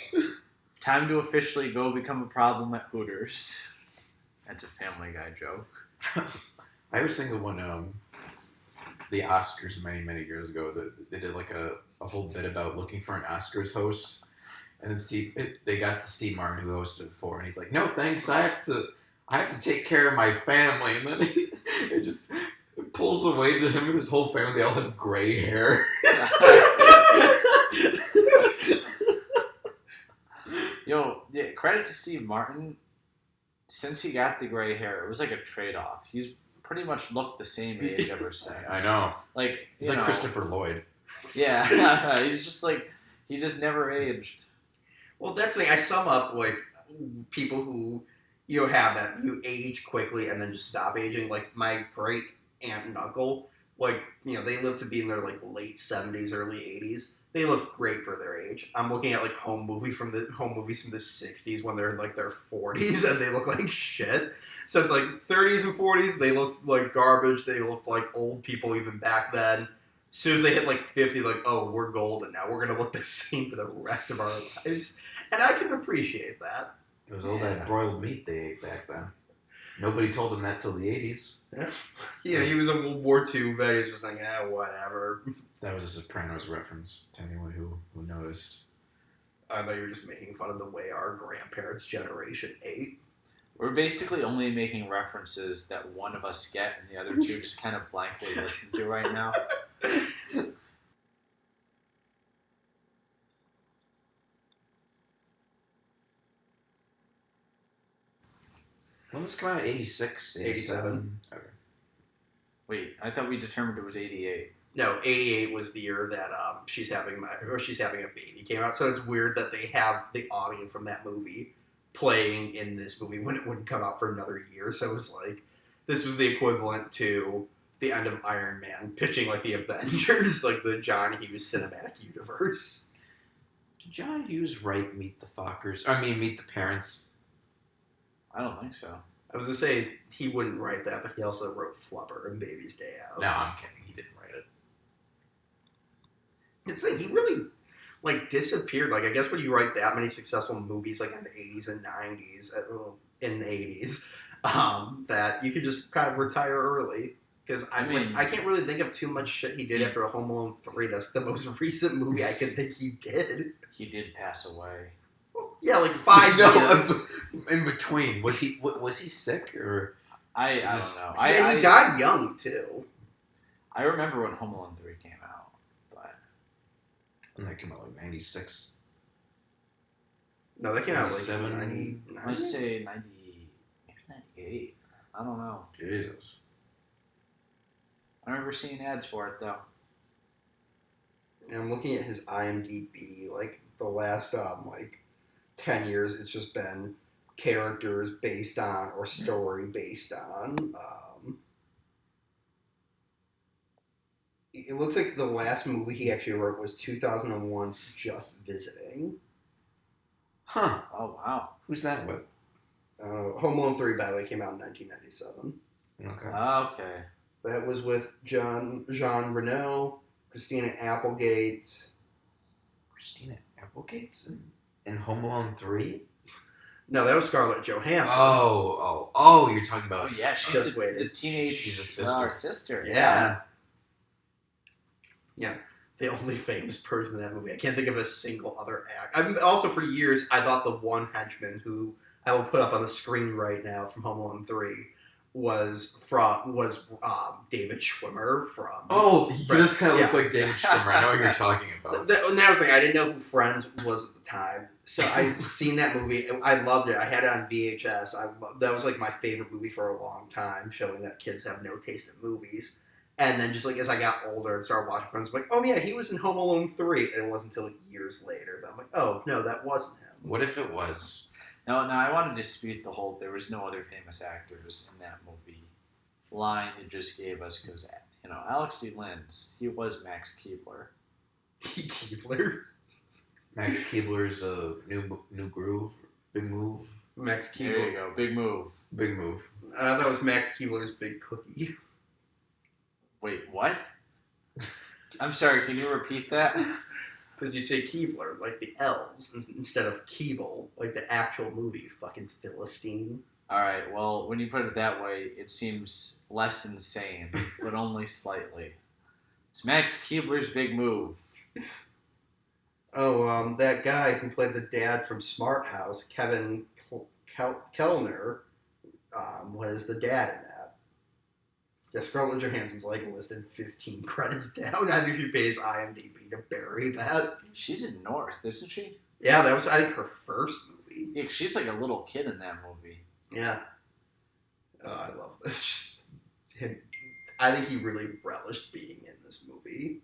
Time to officially go become a problem at Hooters. That's a Family Guy joke. I always think of when the Oscars many years ago, they did like a whole bit about looking for an Oscars host, and then they got to Steve Martin, who hosted before, and he's like, "No thanks, I have to take care of my family," and then it just pulls away to him and his whole family. They all have gray hair. Yo, yeah, credit to Steve Martin. Since he got the gray hair, it was like a trade-off. He's pretty much looked the same age ever since. I know. Like he's like Christopher Lloyd. Yeah, he's just like he just never aged. Well, that's the thing. I sum up like people who have that you age quickly and then just stop aging. Like my great aunt and uncle, like they live to be in their like late 70s, early 80s. They look great for their age. I'm looking at like home movies from the 60s when they're in like their 40s and they look like shit. So it's like 30s and 40s, they look like garbage. They look like old people even back then. As soon as they hit like 50, like, oh, we're golden now. We're going to look the same for the rest of our lives. And I can appreciate that. It was all that broiled meat they ate back then. Nobody told them that till the 80s. Yeah, he was a World War II vet. He was just like, whatever. That was a Sopranos reference to anyone who noticed. I thought you were just making fun of the way our grandparents' generation ate. We're basically only making references that one of us get and the other two just kind of blankly listen to right now. When this came out, 86, 87. Okay. Wait, I thought we determined it was 88. No, 88 was the year that she's having a baby came out. So it's weird that they have the audio from that movie playing in this movie when it wouldn't come out for another year. So it was like this was the equivalent to the end of Iron Man pitching like the Avengers, like the John Hughes cinematic universe. Did John Hughes write Meet the Parents? I don't think so. I was gonna say he wouldn't write that, but he also wrote Flubber and Baby's Day Out. No, I'm kidding. He didn't write it. It's like he really like disappeared. Like I guess when you write that many successful movies, like in the 80s and 90s, in the 80s, that you could just kind of retire early. Because I can't really think of too much shit he did after Home Alone 3. That's the most recent movie I can think he did. He did pass away. Yeah, like 5 years. In between, was he sick or? I don't know. Yeah, he died young too. I remember when Home Alone 3 came out, but when that came out, like 96. No, that came out like 97. 99. I'd say 90, maybe 98. I don't know. Jesus. I remember seeing ads for it though. And I'm looking at his IMDb, like the last 10 years, it's just been characters based on or story based on. It looks like the last movie he actually wrote was 2001's Just Visiting. Huh. Oh wow. Who's that with? Home Alone 3, by the way, came out in 1997. Okay. Okay. That was with Jean Reno, Christina Applegate. Christina Applegate's in Home Alone 3? No, that was Scarlett Johansson. Oh! You're talking Oh about. yeah, she's Just the waited. teenage She's a sister. sister. Yeah. The only famous person in that movie. I can't think of a single other act. Also, for years, I thought the one henchman who I will put up on the screen right now from Home Alone 3 was David Schwimmer from. Oh, he does kind of look Yeah. like David Schwimmer. I know what you're talking about. And that was the thing. I didn't know who Friends was at the time, so I'd seen that movie. I loved it. I had it on VHS. That was like my favorite movie for a long time, showing that kids have no taste in movies. And then just like as I got older and started watching Friends, I'm like, oh yeah, he was in Home Alone 3, and it wasn't until years later that I'm like, oh no, that wasn't him. What if it was? No, I want to dispute the whole there was no other famous actors in that movie line you just gave us because, Alex D. Linz, he was Max Keebler. Keebler? Max Keebler's new groove, big move. Max There you Keebler. go, big move. Big move. That was Max Keebler's Big Cookie. Wait, what? I'm sorry, can you repeat that? Because you say Keebler, like the elves, instead of Keeble, like the actual movie, you fucking Philistine. Alright, well, when you put it that way, it seems less insane, but only slightly. It's Max Keebler's big move. Oh, that guy who played the dad from Smart House, Kevin Kellner, was the dad in that. Yeah, Scarlett Johansson's like listed 15 credits down. I think she pays IMDb to bury that. She's in North, isn't she? Yeah, that was, I think, her first movie. Yeah, she's like a little kid in that movie. Yeah. Oh, I love this. Just him. I think he really relished being in this movie.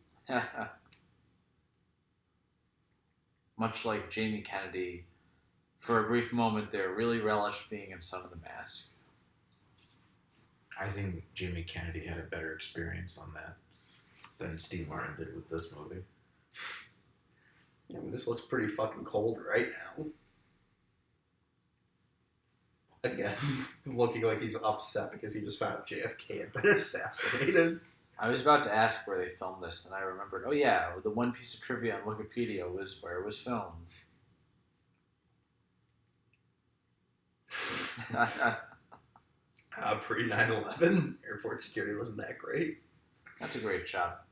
Much like Jamie Kennedy, for a brief moment there, really relished being in Son of the Mask. I think Jimmy Kennedy had a better experience on that than Steve Martin did with this movie. I mean, this looks pretty fucking cold right now. Again, looking like he's upset because he just found out JFK had been assassinated. I was about to ask where they filmed this, and I remembered, oh yeah, the one piece of trivia on Wikipedia was where it was filmed. Pre 9/11, airport security wasn't that great. That's a great shot.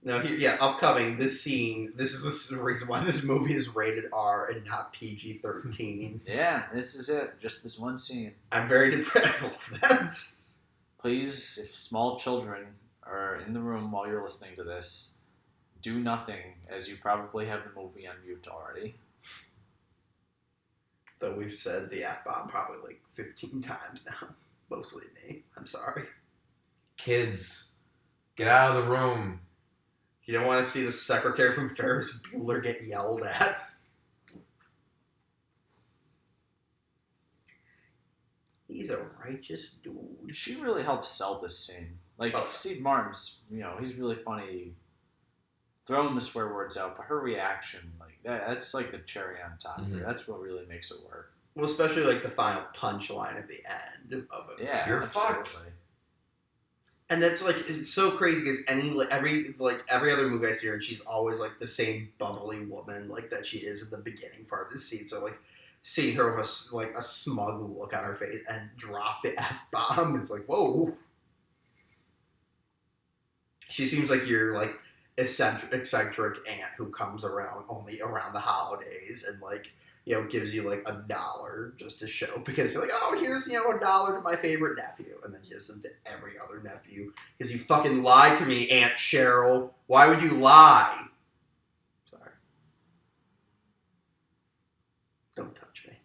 Now, upcoming, this scene, this is the reason why this movie is rated R and not PG-13. Yeah, this is it. Just this one scene. I'm very depressed of that. Please, if small children are in the room while you're listening to this, do nothing, as you probably have the movie on mute already. Though we've said the F-bomb probably like 15 times now. Mostly me. I'm sorry. Kids, get out of the room. You don't want to see the secretary from Ferris Bueller get yelled at. He's a righteous dude. She really helps sell this scene. Like, Oh. Steve Martin's, he's really funny throwing the swear words out, but her reaction, like, that's like the cherry on top. Mhm. That's what really makes it work. Well, especially like the final punchline at the end of it. Yeah, You're absolutely. fucked. And that's like, it's so crazy because every other movie I see her, and she's always like the same bubbly woman like that she is at the beginning part of the scene. So like seeing her with a smug look on her face and drop the F-bomb, it's like, whoa. She seems like your like eccentric aunt who comes around only around the holidays and like, gives you like $1 just to show because you're like, oh, here's $1 to my favorite nephew, and then gives them to every other nephew because you fucking lied to me, Aunt Cheryl. Why would you lie? Sorry. Don't touch me.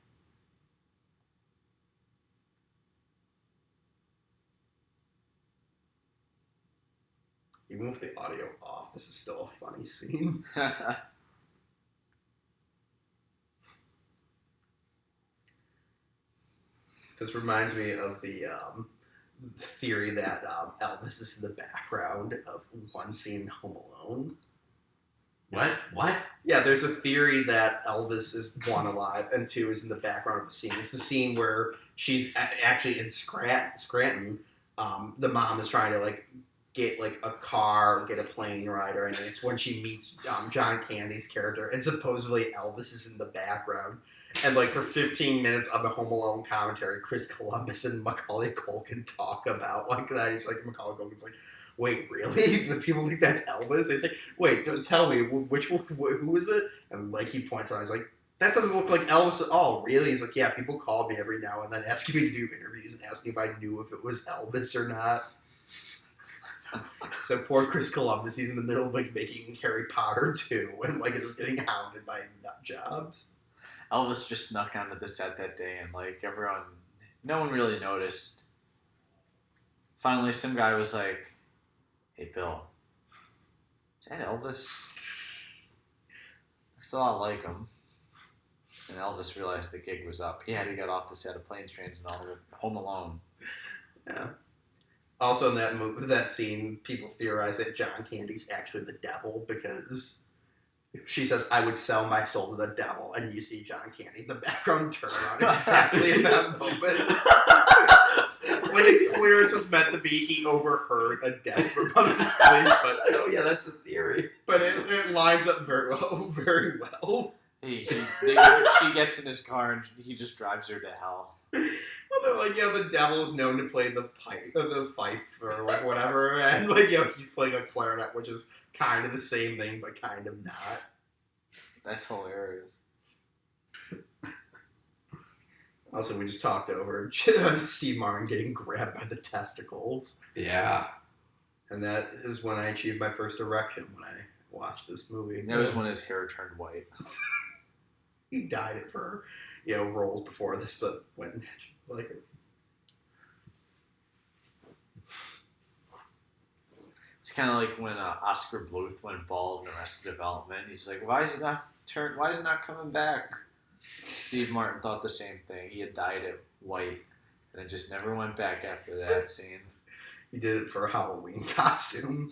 Even with the audio off, this is still a funny scene. This reminds me of the theory that Elvis is in the background of one scene in Home Alone. What? Yeah, there's a theory that Elvis is one alive and two is in the background of a scene. It's the scene where she's actually in Scranton. The mom is trying to like get like a car, get a plane rider, and it's when she meets John Candy's character, and supposedly Elvis is in the background. And like for 15 minutes of the Home Alone commentary, Chris Columbus and Macaulay Culkin talk about like that. He's like, Macaulay Culkin's like, wait, really? The people think that's Elvis? He's like, wait, tell me, which one, who is it? And like he points out, he's like, that doesn't look like Elvis at all. Really? He's like, yeah, people call me every now and then asking me to do interviews and asking if I knew if it was Elvis or not. So poor Chris Columbus, he's in the middle of like making Harry Potter 2 and like is getting hounded by nut jobs. Elvis just snuck onto the set that day, and like no one really noticed. Finally, some guy was like, "Hey, Bill, is that Elvis? Looks a lot like him." And Elvis realized the gig was up. He had to get off the set of Planes, Trains, and Home Alone. Yeah. Also, in that scene, people theorize that John Candy's actually the devil because she says, "I would sell my soul to the devil," and you see John Candy in the background turn around exactly at that moment. Like, it's clear it's just meant to be he overheard a death Republican police, but oh yeah, that's a theory. But it lines up very well. She gets in his car and he just drives her to hell. Well, they're like, the devil is known to play the pipe, or the fife, or like whatever, and like, he's playing a clarinet, which is kind of the same thing, but kind of not. That's hilarious. Also, we just talked over Steve Martin getting grabbed by the testicles. Yeah. And that is when I achieved my first erection when I watched this movie. That was when his hair turned white. He dyed it for, roles before this, but went like it. It's kind of like when Oscar Bluth went bald in Arrested Development. He's like, why is it not coming back? Steve Martin thought the same thing. He had dyed it white, and it just never went back after that scene. He did it for a Halloween costume.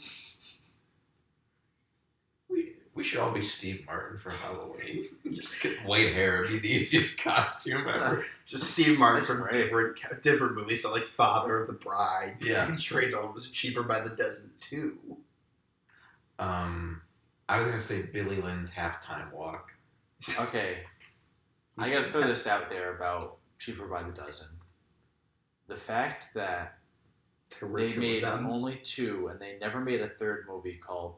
We should all be Steve Martin for Halloween. Just get white hair. It'd be the easiest costume ever. Just Steve Martin from different movies. So like Father of the Bride. Yeah. And Strays Almost Cheaper by the Dozen too. I was gonna say Billy Lynn's Halftime Walk. Okay. I gotta throw this out there about Cheaper by the Dozen. The fact that they made only 2 and they never made a third movie called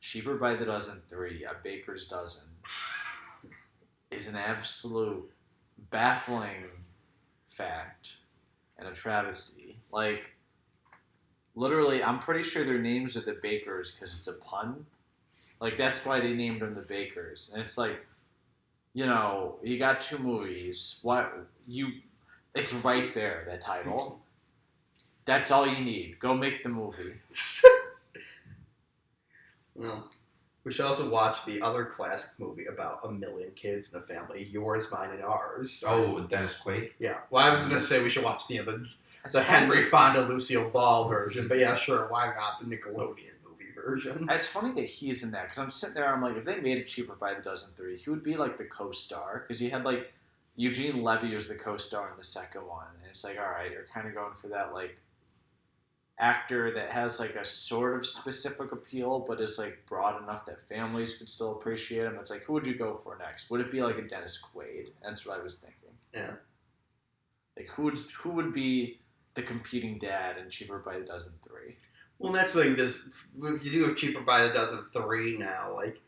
Cheaper by the Dozen 3, A Baker's Dozen, is an absolute baffling fact and a travesty. Like, literally, I'm pretty sure their names are the Bakers because it's a pun. Like, that's why they named them the Bakers. And it's like, you got 2 movies. It's right there, that title. That's all you need. Go make the movie. Well, we should also watch the other classic movie about a million kids in a family, Yours, Mine, and Ours. Oh, Dennis Quaid? Yeah. Well, I was going to say we should watch the Henry Fonda, Lucille Ball version, but yeah, sure, why not the Nickelodeon movie version? It's funny that he's in that, because I'm sitting there, I'm like, if they made it Cheaper by the Dozen 3, he would be like the co-star, because he had like, Eugene Levy was the co-star in the second one, and it's like, alright, you're kind of going for that like, actor that has like a sort of specific appeal but is like broad enough that families could still appreciate him. It's like, who would you go for next? Would it be like a Dennis Quaid? That's what I was thinking. Yeah. Like who would be the competing dad in Cheaper by the Dozen 3? Well, that's like this. If you do a Cheaper by the Dozen 3 now, like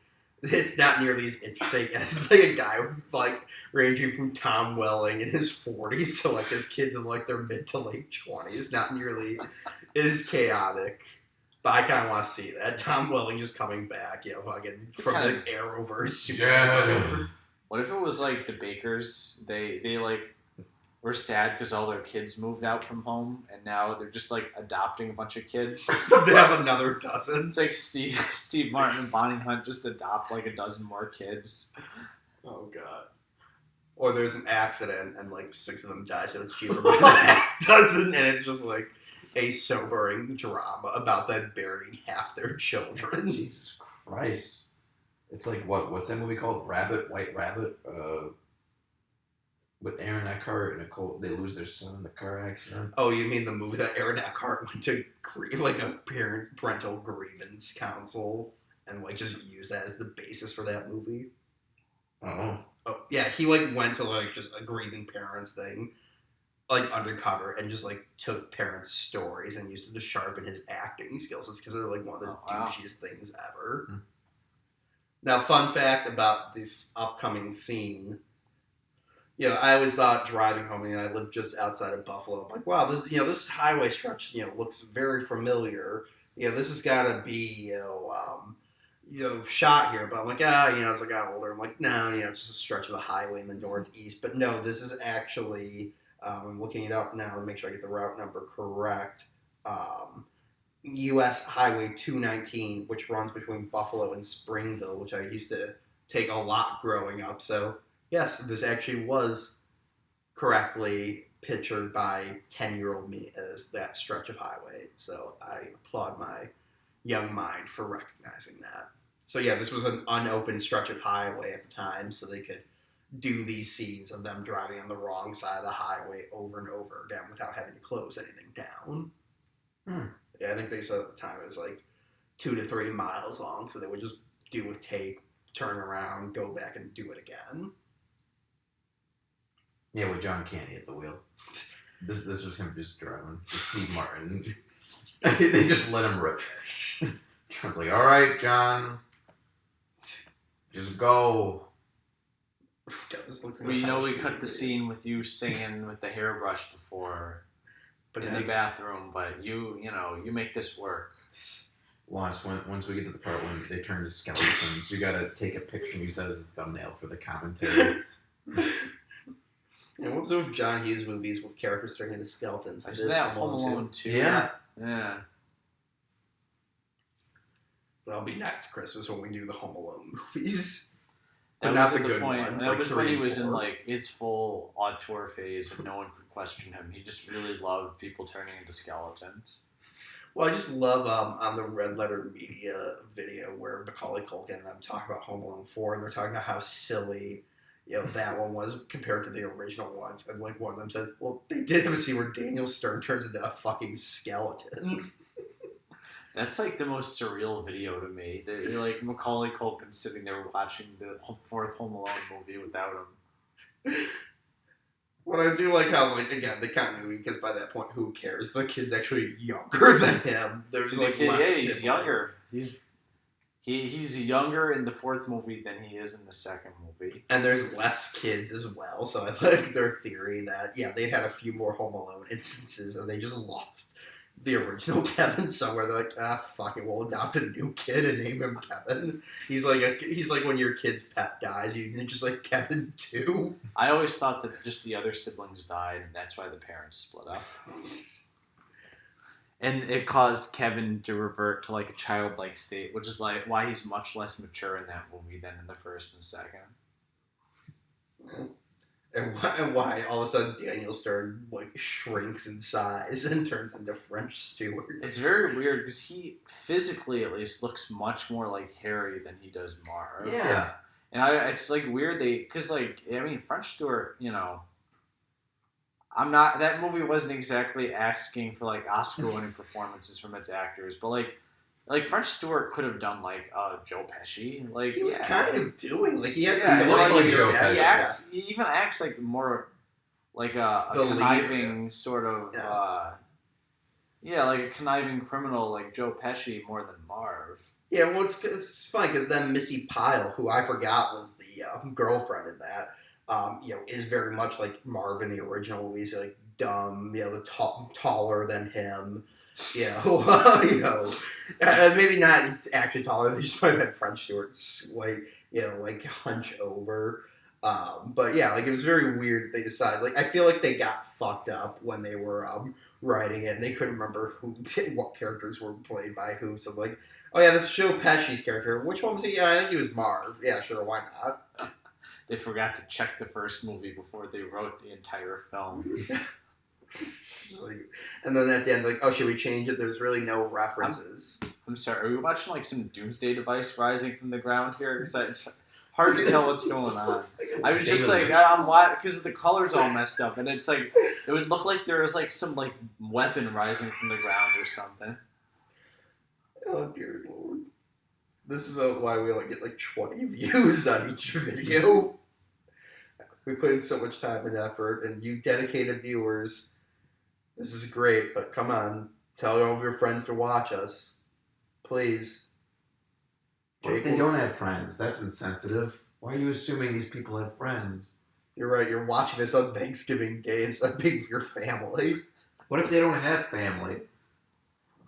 it's not nearly as interesting as like a guy like ranging from Tom Welling in his 40s to like his kids in like their mid to late 20s. Not nearly as chaotic. But I kind of want to see that. Tom Welling just coming back, fucking from the Arrowverse. Yeah. What if it was like the Bakers? They like were sad because all their kids moved out from home, and now they're just like adopting a bunch of kids. They have another dozen. It's like Steve Martin and Bonnie Hunt just adopt like a dozen more kids. Oh god. Or there's an accident and like 6 of them die, so it's cheaper by the half dozen, and it's just like a sobering drama about them burying half their children. Jesus Christ. It's like, what's that movie called? White Rabbit? with Aaron Eckhart and they lose their son in the car accident. Oh, you mean the movie that Aaron Eckhart went to like a parental grievance council and like just used that as the basis for that movie? Oh. Oh yeah, he like went to like just a grieving parents thing, like undercover, and just like took parents' stories and used them to sharpen his acting skills. It's because they're like one of the douchiest things ever. Hmm. Now, fun fact about this upcoming scene. I always thought driving home, I lived just outside of Buffalo. I'm like, wow, this highway stretch, looks very familiar. This has got to be, shot here. But I'm like, as I got older, I'm like, no, it's just a stretch of the highway in the Northeast. But no, this is actually, I'm looking it up now to make sure I get the route number correct. U.S. Highway 219, which runs between Buffalo and Springville, which I used to take a lot growing up. So, yes, this actually was correctly pictured by 10-year-old me as that stretch of highway. So I applaud my young mind for recognizing that. So yeah, this was an unopened stretch of highway at the time, so they could do these scenes of them driving on the wrong side of the highway over and over again without having to close anything down. Yeah, I think they said at the time it was like 2 to 3 miles long, so they would just do a take, turn around, go back, and do it again. Yeah, with John Candy at the wheel. This was him just driving with Steve Martin. They just let him rip. John's like, all right, John, just go. God, this looks like we cut the scene with you singing with the hairbrush before in the bathroom, but you make this work. Once we get to the part when they turn to skeletons, you gotta take a picture and use that as a thumbnail for the commentary. And what's with John Hughes movies with characters turning into skeletons? Is that Home Alone 2? Yeah. That'll be next Christmas when we do the Home Alone movies. That was the good ones. That was when he was in like his full auteur phase and no one could question him. He just really loved people turning into skeletons. Well, I just love on the Red Letter Media video where Macaulay Culkin and them talk about Home Alone 4 and they're talking about how silly that one was compared to the original ones. And like one of them said, well, they did have a scene where Daniel Stern turns into a fucking skeleton. That's like the most surreal video to me. They're like Macaulay Culkin sitting there watching the fourth Home Alone movie without him. What I do like how, like, again, the continuity, because by that point, who cares? The kid's actually younger than him. There's like less he's sibling. younger. He's younger in the fourth movie than he is in the second movie. And there's less kids as well, so I like their theory that, they had a few more Home Alone instances and they just lost the original Kevin somewhere. They're like, fuck it, we'll adopt a new kid and name him Kevin. He's like when your kid's pet dies, you can just like Kevin too. I always thought that just the other siblings died and that's why the parents split up. And it caused Kevin to revert to like a childlike state, which is like why he's much less mature in that movie than in the first and second. And why all of a sudden Daniel Stern like shrinks in size and turns into French Stewart. It's very weird because he physically at least looks much more like Harry than he does Marv. Yeah. And it's like weird because French Stewart, that movie wasn't exactly asking for like Oscar-winning performances from its actors, but like French Stewart could have done like Joe Pesci. Like he was kind of doing like he had like Joe Pesci. He even acts like more like a conniving sort of like a conniving criminal like Joe Pesci more than Marv. Yeah, well, it's funny because then Missy Pyle, who I forgot was the girlfriend in that, is very much like Marv in the original movies, like dumb, the taller than him. Maybe not actually taller. They just might have had French Stewart's like hunch over. But yeah, like it was very weird. They decided like I feel like they got fucked up when they were writing it, and they couldn't remember what characters were played by who. So like, oh yeah, this is Joe Pesci's character. Which one was he? Yeah, I think he was Marv. Yeah, sure, why not? They forgot to check the first movie before they wrote the entire film. And then at the end, like, oh, should we change it? There's really no references. I'm sorry. Are we watching like some Doomsday Device rising from the ground here? Because hard to tell what's going on. I was just like, I'm watching because the color's all messed up, and it's like it would look like there was like some like weapon rising from the ground or something. Oh dear Lord! This is why we only get like 20 views on each video. We put in so much time and effort, and you dedicated viewers. This is great, but come on, tell all of your friends to watch us, please. What if they don't have friends? That's insensitive. Why are you assuming these people have friends? You're right. You're watching this on Thanksgiving Day. It's not big for your family. What if they don't have family?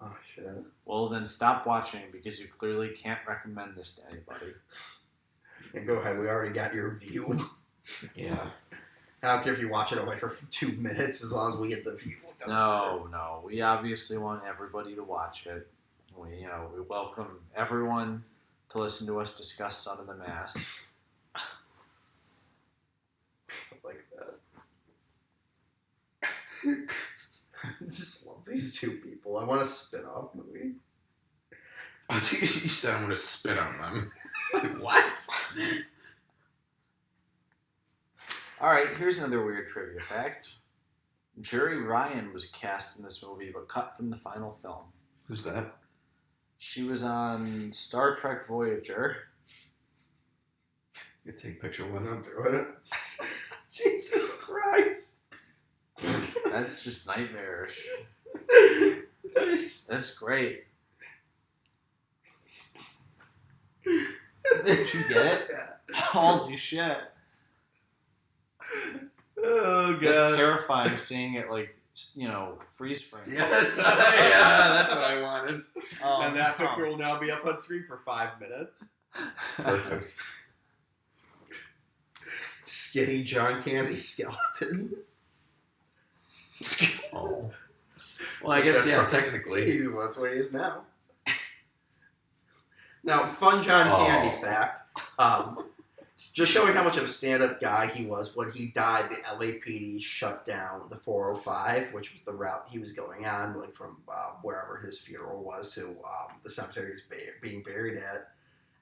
Oh shit. Well, then stop watching because you clearly can't recommend this to anybody. And go ahead. We already got your view. Yeah. I don't care if you watch it only for 2 minutes, as long as we get the view. No. We obviously want everybody to watch it. We welcome everyone to listen to us discuss Son of the Mass. Like that. I just love these two people. I want a spin-off movie. You said I'm going to spit on them. What? Alright, here's another weird trivia fact. Jeri Ryan was cast in this movie but cut from the final film. Who's that? She was on Star Trek Voyager. You take a picture with I'm them. doing it. Jesus Christ. That's just nightmarish. That's great. Did you get it? Holy shit. Oh, God. It's terrifying seeing it, freeze frame. Yeah, that's what I wanted. And that picture will now be up on screen for 5 minutes. Perfect. Skinny John Candy skeleton. Oh. Well, I guess, technically. That's what he is now. Now, fun John Candy fact. Just showing how much of a stand-up guy he was. When he died, the LAPD shut down the 405, which was the route he was going on, like from wherever his funeral was to the cemetery he was being buried at.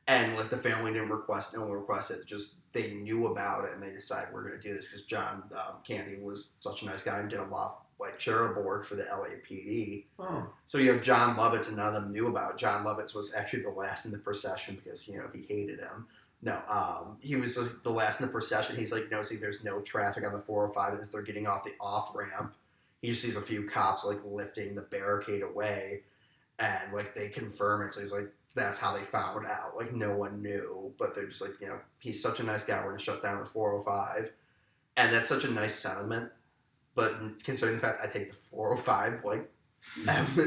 And like the family didn't request, no one requested. Just they knew about it and they decided we're going to do this because John Candy was such a nice guy and did a lot of like charitable work for the LAPD. Oh. So you have John Lovitz, and none of them knew about it. John Lovitz was actually the last in the procession because he hated him. No, he was the last in the procession. He's like, no, see, there's no traffic on the 405 as they're getting off the off ramp. He just sees a few cops like lifting the barricade away, and like they confirm it. So he's like, that's how they found out. Like no one knew, but they're just like, he's such a nice guy. We're gonna shut down the 405, and that's such a nice sentiment. But considering the fact I take the 405 like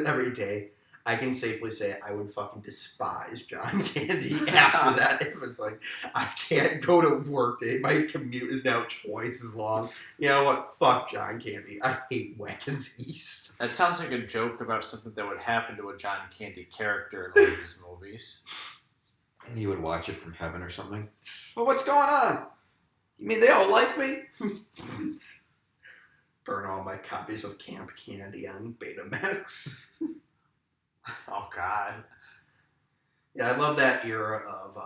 every day, I can safely say I would fucking despise John Candy after that. If it's like, I can't go to work today. My commute is now twice as long. You know what? Fuck John Candy. I hate Watkins East. That sounds like a joke about something that would happen to a John Candy character in one of his movies. And he would watch it from heaven or something. Well, what's going on? You mean they all like me? Burn all my copies of Camp Candy on Betamax. Oh, God. Yeah, I love that era of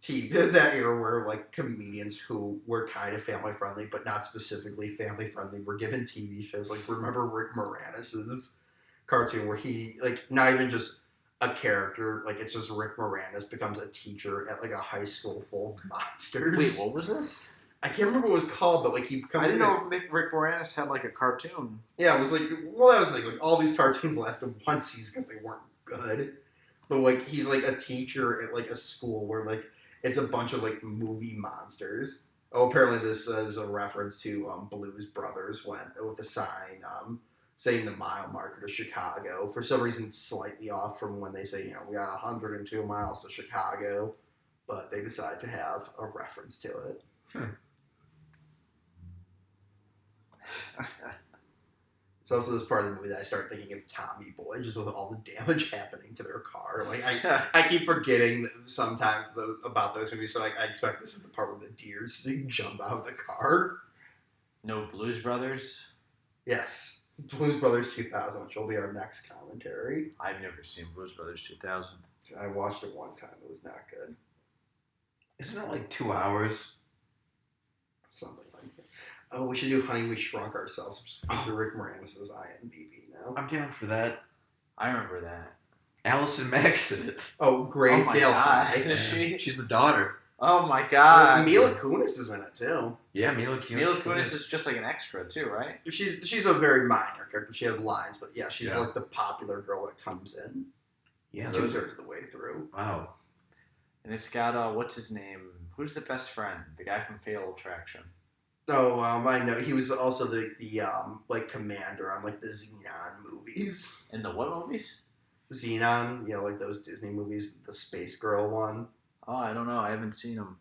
TV, that era where, like, comedians who were kind of family-friendly, but not specifically family-friendly, were given TV shows. Like, remember Rick Moranis' cartoon where he, like, not even just a character, like, it's just Rick Moranis becomes a teacher at, like, a high school full of monsters. Wait, what was this? I can't remember what it was called, but, like, he becomes... I didn't know Rick Moranis had, like, a cartoon. Yeah, it was like, well, that was like all these cartoons lasted one season because they weren't good. But like, he's like a teacher at like a school where like it's a bunch of like movie monsters. Oh, apparently this is a reference to Blues Brothers when with a sign saying the mile marker to Chicago. For some reason, slightly off from when they say we got 102 miles to Chicago, but they decide to have a reference to it. It's also this part of the movie that I start thinking of Tommy Boy, just with all the damage happening to their car. Like I keep forgetting sometimes about those movies, so I expect this is the part where the deers jump out of the car. No Blues Brothers? Yes, Blues Brothers 2000, which will be our next commentary. I've never seen Blues Brothers 2000. I watched it one time; it was not good. Isn't it like 2 hours? Something like that. Oh, we should do Honey, We Shrunk Ourselves. Just go through Rick Moranis' IMDb now. I'm down for that. I remember that. Allison Mack's in it. Oh, Gravedale High. Is she? She's the daughter. Oh my god. Mila Kunis is in it too. Yeah, Mila Kunis. Mila Kunis is just like an extra too, right? She's a very minor character. She has lines, but yeah, she's Yeah. like the popular girl that comes in. Yeah, Two-thirds the way through. Wow. And it's got what's his name? Who's the best friend? The guy from Fatal Attraction. Oh, I know. He was also the like commander on like the Xenon movies. In the what movies? Xenon, you know, like those Disney movies, the Space Girl one. Oh, I don't know. I haven't seen him.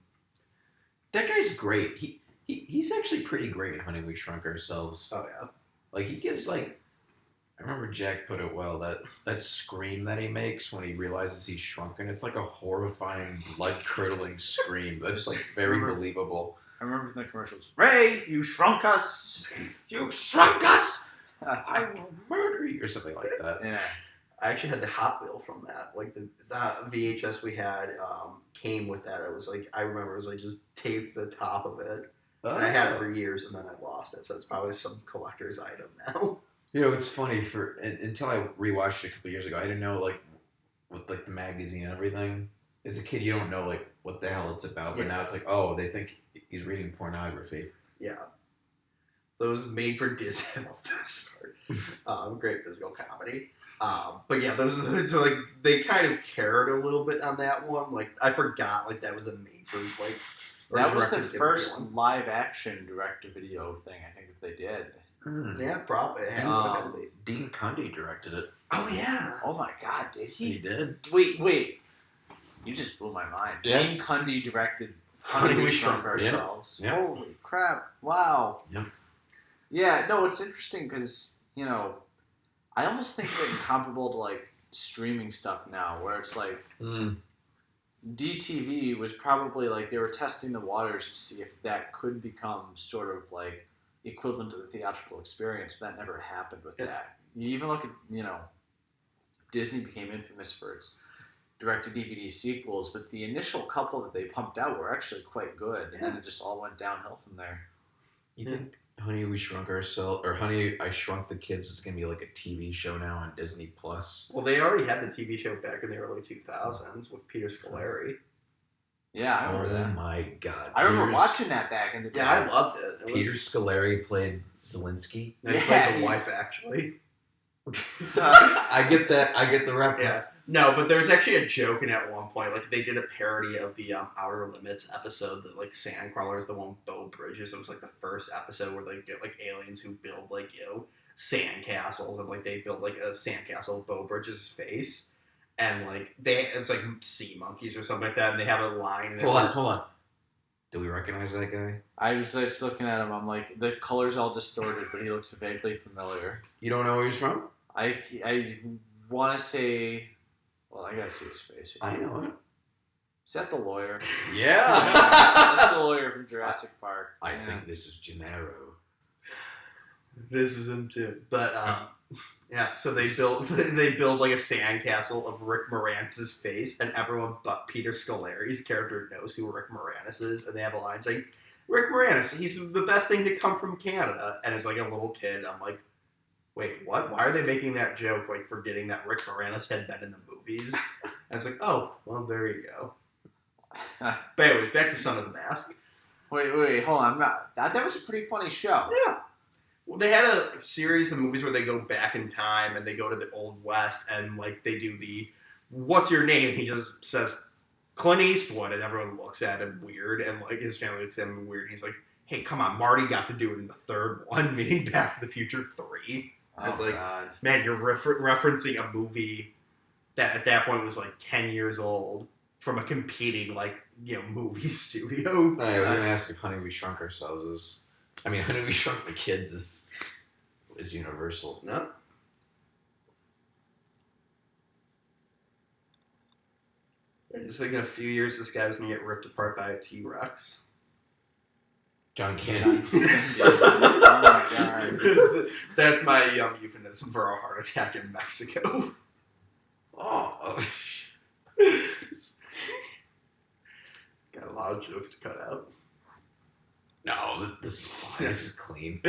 That guy's great. He's actually pretty great in Honey, We Shrunk Ourselves. Oh yeah. Like, he gives, like... I remember Jack put it well, that scream that he makes when he realizes he's shrunken. It's like a horrifying, blood-curdling scream. That's, like, very believable. I remember from the commercials. Ray, you shrunk us. You shrunk us! I will murder you! Or something like that. Yeah. I actually had the Hot Wheel from that. Like the VHS we had came with that. It was like I remember it was like just taped the top of it. And I had it for years and then I lost it. So it's probably some collector's item now. You know, it's funny, until I rewatched it a couple years ago, I didn't know, like, with, like, the magazine and everything. As a kid, you don't know, like, what the hell it's about. But now it's like, oh, they think he's reading pornography. Yeah. Those made for Disney. I love this part. Great physical comedy. But yeah, those so like they kind of cared a little bit on that one. Like I forgot like that was a made for like that was the direct-to-video first one. live action direct to video thing I think that they did. Yeah, probably. Dean Cundy directed it. Oh yeah. Oh my god, did he? He did. Wait. You just blew my mind. Yeah. Dean Cundy directed Honey, We Shrunk Ourselves. Yeah. Holy crap. Wow. Yep. Yeah, no, it's interesting because, you know, I almost think of it comparable to, like, streaming stuff now, where it's like, DTV was probably, like, they were testing the waters to see if that could become sort of, like, equivalent to the theatrical experience, but that never happened with that. You even look at, you know, Disney became infamous for its direct-to-DVD sequels, but the initial couple that they pumped out were actually quite good, and then it just all went downhill from there. You think Honey, We Shrunk Ourselves, or Honey, I Shrunk the Kids is going to be like a TV show now on Disney Plus? Well, they already had the TV show back in the early 2000s with Peter Scolari. Yeah, I remember that. Oh my god. I remember watching that back in the day. Yeah, I loved it. Peter Scolari played Zelensky. He played the wife, actually. I get that. I get the reference. Yeah. No, but there's actually a joke in at one point. Like they did a parody of the Outer Limits episode that like Sandcrawler is the one with Beau Bridges. It was like the first episode where they get like aliens who build like sandcastles and like they build like a sandcastle with Beau Bridges' face, and like it's like sea monkeys or something like that, and they have a line. Hold on. Do we recognize that guy? I was just looking at him. I'm like, the color's all distorted, but he looks vaguely familiar. You don't know where he's from? I want to say, well, I gotta see his face. I know it. Is that the lawyer? Yeah. That's the lawyer from Jurassic Park. I think this is Gennaro. This is him too. But yeah, so they build like a sandcastle of Rick Moranis' face, and everyone but Peter Scolari's character knows who Rick Moranis is, and they have a line saying, "Rick Moranis, he's the best thing to come from Canada." And as like a little kid, I'm like, wait, what? Why are they making that joke, like forgetting that Rick Moranis had been in the movies? And it's like, oh, well, there you go. But anyways, back to Son of the Mask. Wait, hold on. That was a pretty funny show. Yeah. Well, they had a series of movies where they go back in time and they go to the Old West and like they do the "What's your name?" He just says Clint Eastwood, and everyone looks at him weird, and like his family looks at him weird. And he's like, "Hey, come on, Marty got to do it in the third one, meaning Back to the Future 3." It's like, God. man, you're referencing a movie that at that point was like 10 years old from a competing movie studio. I was going to ask if Honey, We Shrunk Ourselves is... I mean, Honey, We Shrunk the Kids is universal. No. Just like in a few years, this guy was going to get ripped apart by a T-Rex. John Candy. Oh my God. That's my euphemism for a heart attack in Mexico. Oh. Got a lot jokes to cut out. No, this is fine. This is clean.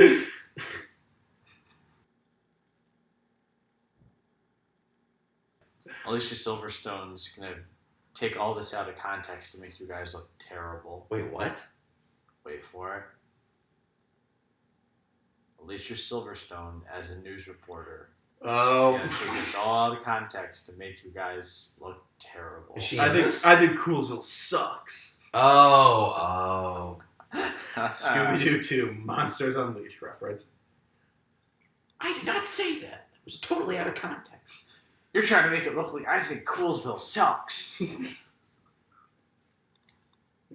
Alicia Silverstone's gonna take all this out of context to make you guys look terrible. Wait, what? Wait for it. Alicia Silverstone as a news reporter. Oh, It's gonna take this all out of context to make you guys look terrible. Is she I in think this? Coolsville sucks. Oh. Scooby Doo 2 Monsters Unleashed reference. I did not say that. It was totally out of context. You're trying to make it look like I think Coolsville sucks.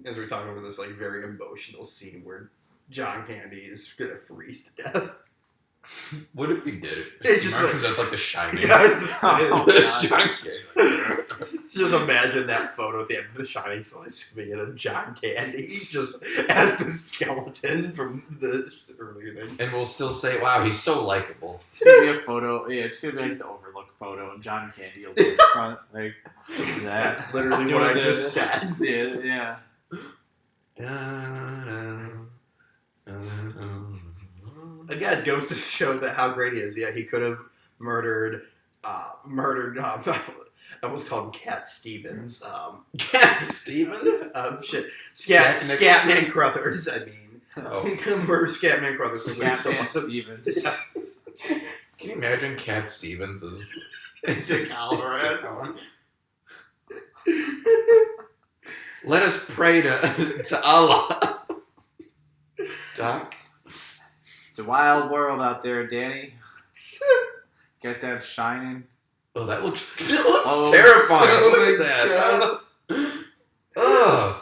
As we're talking about this like very emotional scene where John Candy is gonna freeze to death. What if he did it? It's just Mark like- that's like The Shining. Yeah, I was just saying. Oh, God. John Candy. Just imagine that photo at the end of The Shining, so swimming in a John Candy, just as the skeleton from the earlier thing. And we'll still say, wow, he's so likable. It's gonna be a photo. Yeah, it's gonna be like the Overlook photo, and John Candy will be in front, like that. That's literally Doing what I the- just said. Yeah. Again, goes to show that how great he is. Yeah, he could have murdered. I almost called him Cat Stevens. Cat Stevens? Shit. Jack Scatman Crothers, I mean. Oh. He could have murdered Scatman Crothers. so we still Scatman want him- Stevens. Yeah. Can you imagine Cat Stevens as Dick Halloran. Halloran? Let us pray to Allah. Doc? It's a wild world out there, Danny. Get that shining. Oh, that looks Oh, terrifying. so Look at that. Ugh.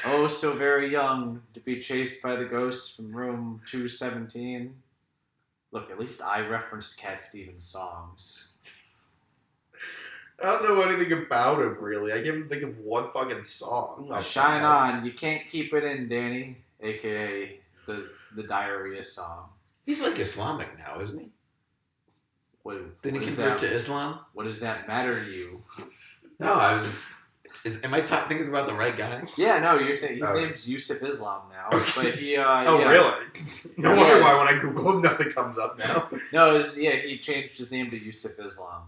Oh, so very young to be chased by the ghosts from room 217. Look, at least I referenced Cat Stevens songs. I don't know anything about him, really. I can't even think of one fucking song. Shine on, you can't keep it in, Danny. AKA the diarrhea song. He's like Islamic now, isn't he? What, Didn't what he does convert that, to Islam? what does that matter to you? No, I was. Am I thinking about the right guy? Yeah, no, his Oh. name's Yusuf Islam now. But he, Oh, yeah. really? No wonder Yeah. why when I Google him, nothing comes up now. No, he changed his name to Yusuf Islam.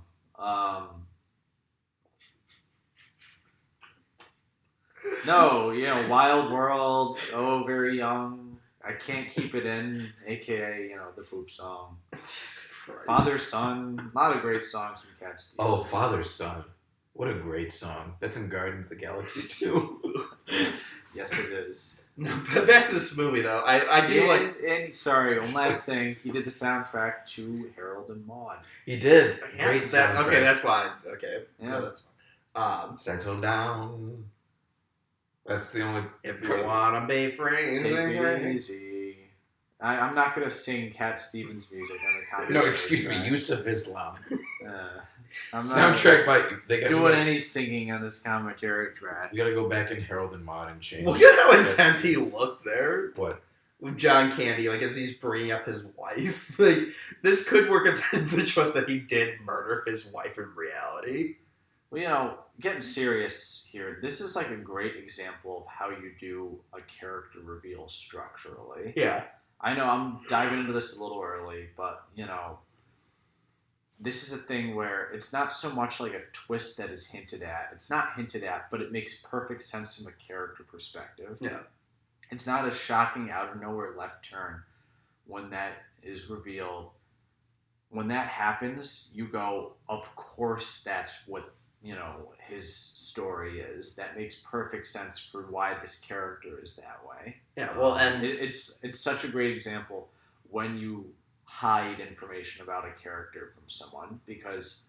No, Wild World, oh, very young. I can't keep it in, aka, the poop song. Father, Son, a lot of great songs from Cat Stevens. Oh, Father's Son. What a great song. That's in Guardians of the Galaxy too. Yes, it is. No, but back to this movie, though. I do like... And sorry, one last thing. He did the soundtrack to Harold and Maude. He did. Yeah, Great that, soundtrack. okay, that's why. Okay. Yeah. No, that's fine. Settle down. That's the only. If you wanna be free, Take it easy. I'm not going to sing Cat Stevens music on the commentary No, excuse me, track. Yusuf Islam. I'm not Soundtrack by. They got doing any singing on this commentary track. We gotta go back in Harold and Maude and change. Look at how intense he looked there. What? With John Candy, like, as he's bringing up his wife. Like, this could work as the choice that he did murder his wife in reality. Well, getting serious here, this is like a great example of how you do a character reveal structurally. Yeah. I know I'm diving into this a little early, but, this is a thing where it's not so much like a twist that is hinted at. It's not hinted at, but it makes perfect sense from a character perspective. Yeah. It's not a shocking out of nowhere left turn when that is revealed. When that happens, you go, of course that's what, his story is. That makes perfect sense for why this character is that way. Yeah, well, and... It's such a great example when you hide information about a character from someone, because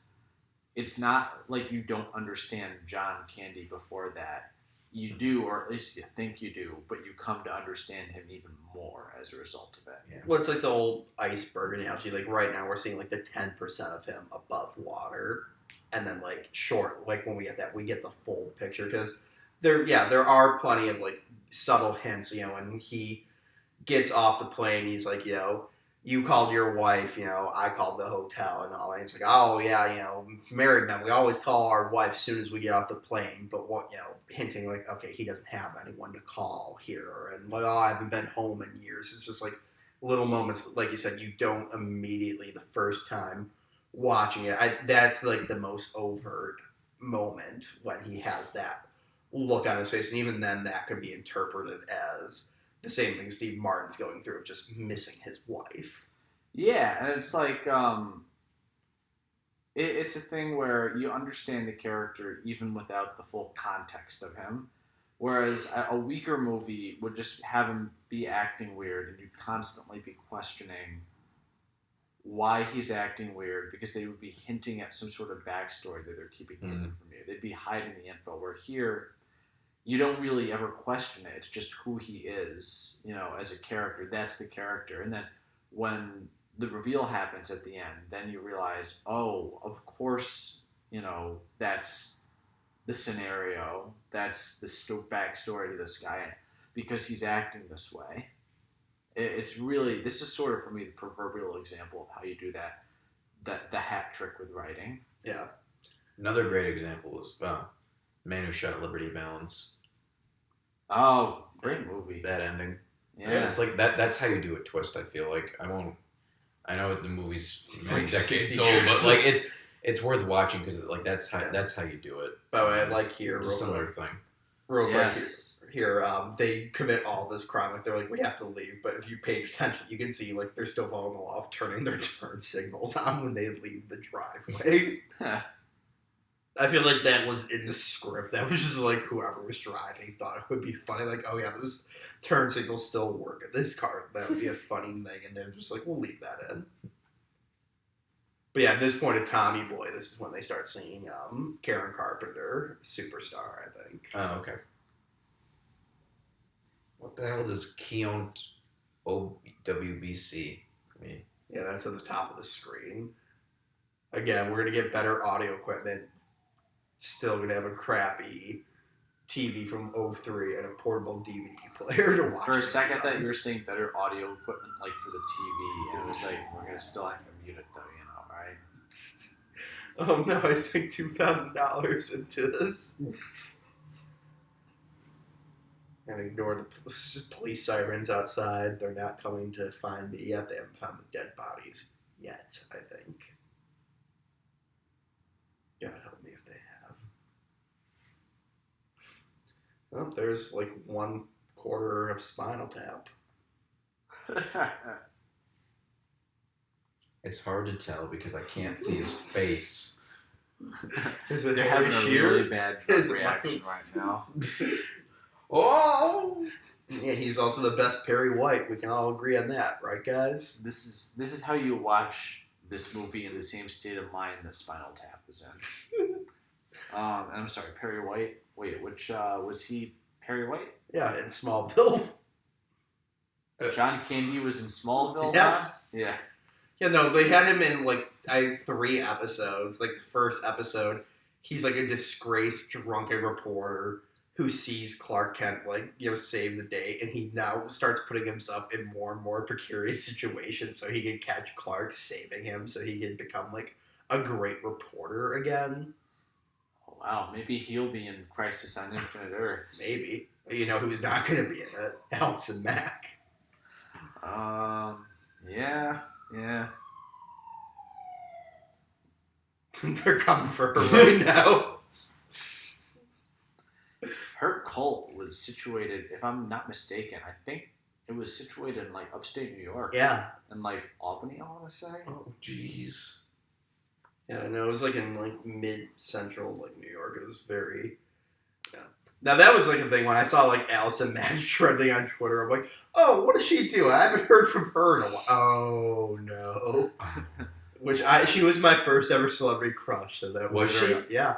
it's not like you don't understand John Candy before that. You do, or at least you think you do, but you come to understand him even more as a result of it. Yeah. Well, it's like the old iceberg analogy. Like, right now we're seeing, like, the 10% of him above water. And then, like, short, like, when we get that, we get the full picture. Because there are plenty of, like, subtle hints, when he gets off the plane, he's like, you called your wife, I called the hotel and all that. It's like, oh yeah, married men, we always call our wife as soon as we get off the plane. But hinting like, okay, he doesn't have anyone to call here, and like, oh, I haven't been home in years. It's just like little moments, like you said, you don't immediately the first time watching it. That's like the most overt moment when he has that look on his face, and even then, that could be interpreted as the same thing Steve Martin's going through of just missing his wife. Yeah, and it's like it's a thing where you understand the character even without the full context of him. Whereas a weaker movie would just have him be acting weird, and you'd constantly be questioning why he's acting weird, because they would be hinting at some sort of backstory that they're keeping hidden from you. They'd be hiding the info. Where here, you don't really ever question it. It's just who he is, as a character. That's the character. And then when the reveal happens at the end, then you realize, oh, of course, that's the scenario. That's the backstory to this guy, because he's acting this way. It's really, this is sort of, for me, the proverbial example of how you do the hat trick with writing. Yeah. Another great example is Man Who Shot Liberty Valance. Oh, great movie. That ending. Yeah. It's like that's how you do a twist, I feel like. I know the movie's many Like decades 60 old, years. but like it's worth watching because like that's how you do it. By the way, I'd like here It's a similar thing. real Yes. quick here, they commit all this crime. Like they're like, we have to leave, but if you pay attention, you can see like they're still following the law of turning their turn signals on when they leave the driveway. I feel like that was in the script. That was just like whoever was driving thought it would be funny. Like, oh yeah, those turn signals still work at this car. That would be a funny thing. And they're just like, we'll leave that in. But yeah, at this point of Tommy Boy, this is when they start singing Karen Carpenter, Superstar, I think. Oh, okay. What the hell does Keont OWBC mean? Yeah, that's at the top of the screen. Again, we're going to get better audio equipment. Still going to have a crappy TV from 03 and a portable DVD player to watch. For a second, that you were saying better audio equipment, like for the TV, and it was like, we're gonna still have to mute it though, right? Oh no, I sank $2,000 into this. And ignore the police sirens outside. They're not coming to find me yet. They haven't found the dead bodies yet, I think. God help me if they have. Well, there's like 1/4 of Spinal Tap. It's hard to tell because I can't see his face. Is it They're having a Shearer? really bad Is it reaction Michael? right now. Oh! Yeah, he's also the best Perry White. We can all agree on that, right, guys? This is how you watch this movie in the same state of mind that Spinal Tap is in. And I'm sorry, Perry White. Wait, which was he? Perry White? Yeah, in Smallville. John Candy was in Smallville. Yes. Huh? Yeah. Yeah, no, they had him in like 3 episodes. Like the first episode, he's like a disgraced drunken reporter who sees Clark Kent save the day, and he now starts putting himself in more and more precarious situations so he can catch Clark saving him, so he can become like a great reporter again. Oh, wow, maybe he'll be in Crisis on Infinite Earths. Maybe. You know who's not going to be in it? Allison Mack. Yeah. They're coming for her right now. Her cult was situated, if I'm not mistaken, I think it was situated in like upstate New York. Yeah. In like Albany, I want to say. Oh, jeez. Yeah, no, it was like in like mid-central like New York. It was very. Yeah. Now that was like a thing when I saw like Allison Mack trending on Twitter. I'm like, oh, what does she do? I haven't heard from her in a while. Oh no. She was my first ever celebrity crush. So that Was she? Yeah.